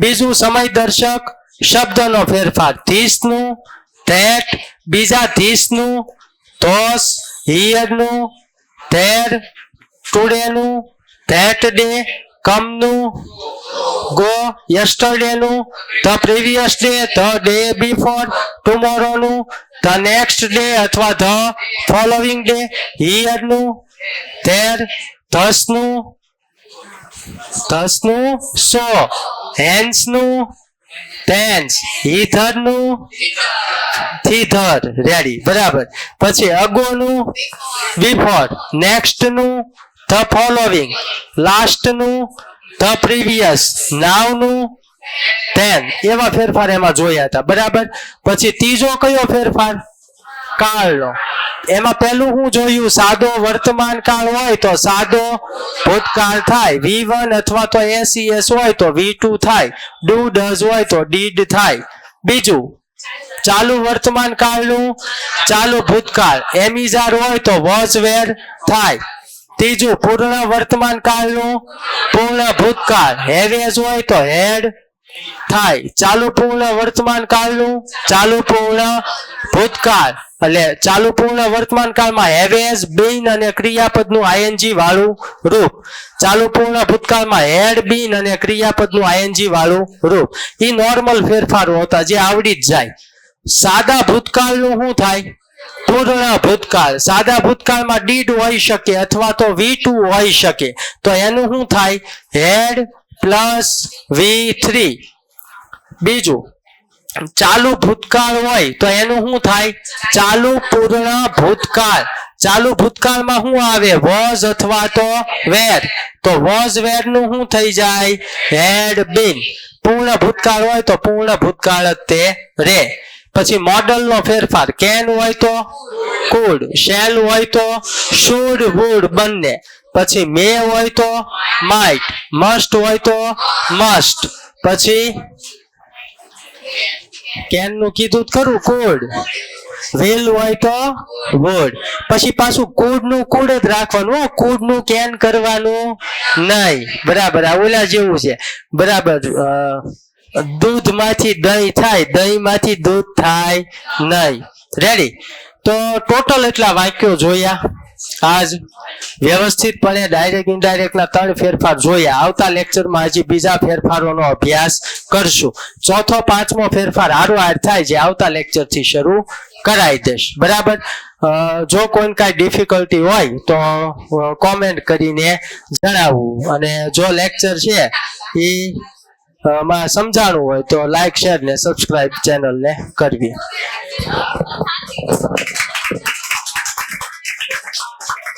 બીજું સમયદર્શક શબ્દનો ફેરફાર. ધીસનું, ધેટ, બીજા ધીસનું, ધોસ, હિયરનું, ધેર, ટુડેનું, ધેટ ડે, કમનું, ગો, યસ્ટરડેનું, the previous day, the day before, ટુમોરોનું, ધ નેક્સ્ટ ડે અથવા ધ ફોલોવિંગ ડે, હિયરનું, ધેર, ધસનું, સો, હેન્સનું, ટેન્સ, હીધરનું, થીધર. રેડી, બરાબર. પછી અગોનું, બિફોર, નેક્સ્ટનું, ધ ફોલોવિંગ, લાસ્ટનું, ધ પ્રીવિયસ, નાવનું, ધેન. એવા ફેરફાર એમાં જોયા હતા. બરાબર. પછી ત્રીજો કયો ફેરફાર? કાળનો. એમાં પહેલું હું જોયું, સાદો વર્તમાન કાળ હોય તો સાદો ભૂતકાળ થાય. V1 અથવા તો SES હોય તો V2 થાય. ડુ ડઝ હોય તો ડીડ થાય. બીજું ચાલુ વર્તમાન કાળનું ચાલુ ભૂતકાળ. એમિઝાર હોય તો વોઝ વેર થાય. ત્રીજું પૂર્ણ વર્તમાન કાળનું પૂર્ણ ભૂતકાળ. હેવેઝ હોય તો હેડ થાય. ચાલુ પૂર્ણ વર્તમાન કાળનું ચાલુ પૂર્ણ ભૂતકાળ. એટલે ચાલુ પૂર્ણ વર્તમાન કાળમાં હેવેઝ, બીન અને ક્રિયાપદનું ING વાળું રૂપ. ચાલુ પૂર્ણ ભૂતકાળમાં હેડ, બીન અને ક્રિયાપદનું ING વાળું રૂપ. એ નોર્મલ ફેરફારો હતા જે આવડી જ જાય. સાદા ભૂતકાળનું શું થાય? પૂર્ણ ભૂતકાળ. સાદા ભૂતકાળમાં ડીડ હોઈ શકે અથવા તો V2 હોઈ શકે, તો એનું શું થાય? Had plus V3. બીજું ચાલુ ભૂતકાળ હોય તો એનું શું થાય? ચાલુ પૂર્ણ ભૂતકાળ. ચાલુ ભૂતકાળમાં શું આવે? વોઝ અથવા તો વેર. તો વોઝ વેર નું શું થઈ જાય? હેડ બીન. પૂર્ણ ભૂતકાળ હોય તો પૂર્ણ ભૂતકાળ જ તે રે. પછી મોડલ નો ફેરફાર. કેન હોય તો કુડ, શેલ હોય તો શુડ, વુડ બંને. પછી મે હોય તો માઇટ, મસ્ટ હોય તો મસ્ટ. પછી કેન નું કીધું ખરું, કુડ. વિલ હોય તો વુડ. પછી પાછું કુડ નું કુડ જ રાખવાનું, કુડ નું કેન કરવાનું નહીં. બરાબર. આ ઓલા જેવું છે. બરાબર. દૂધ માંથી દહીં થાય, દહીં માંથી દૂધ થાય નહીં. રેડી. તો ટોટલ એટલા વાક્યો જોયા આજ. વ્યવસ્થિતપણે ડાયરેક્ટ ઇનડાયરેક્ટ ના 3 ફેરફાર જોયા. આવતા લેક્ચરમાં હજી બીજા ફેરફારોનો અભ્યાસ કરશું. ચોથો પાંચમો ફેરફાર હારોહાર થાય જે આવતા લેક્ચર થી શરૂ કરાવી દેશ. બરાબર. જો કોઈ કઈ ડિફિકલ્ટી હોય તો કોમેન્ટ કરીને જણાવવું, અને જો લેક્ચર છે એ માં સમજાણું હોય તો લાઈક, શેર ને સબસ્ક્રાઇબ ચેનલ ને કરવી.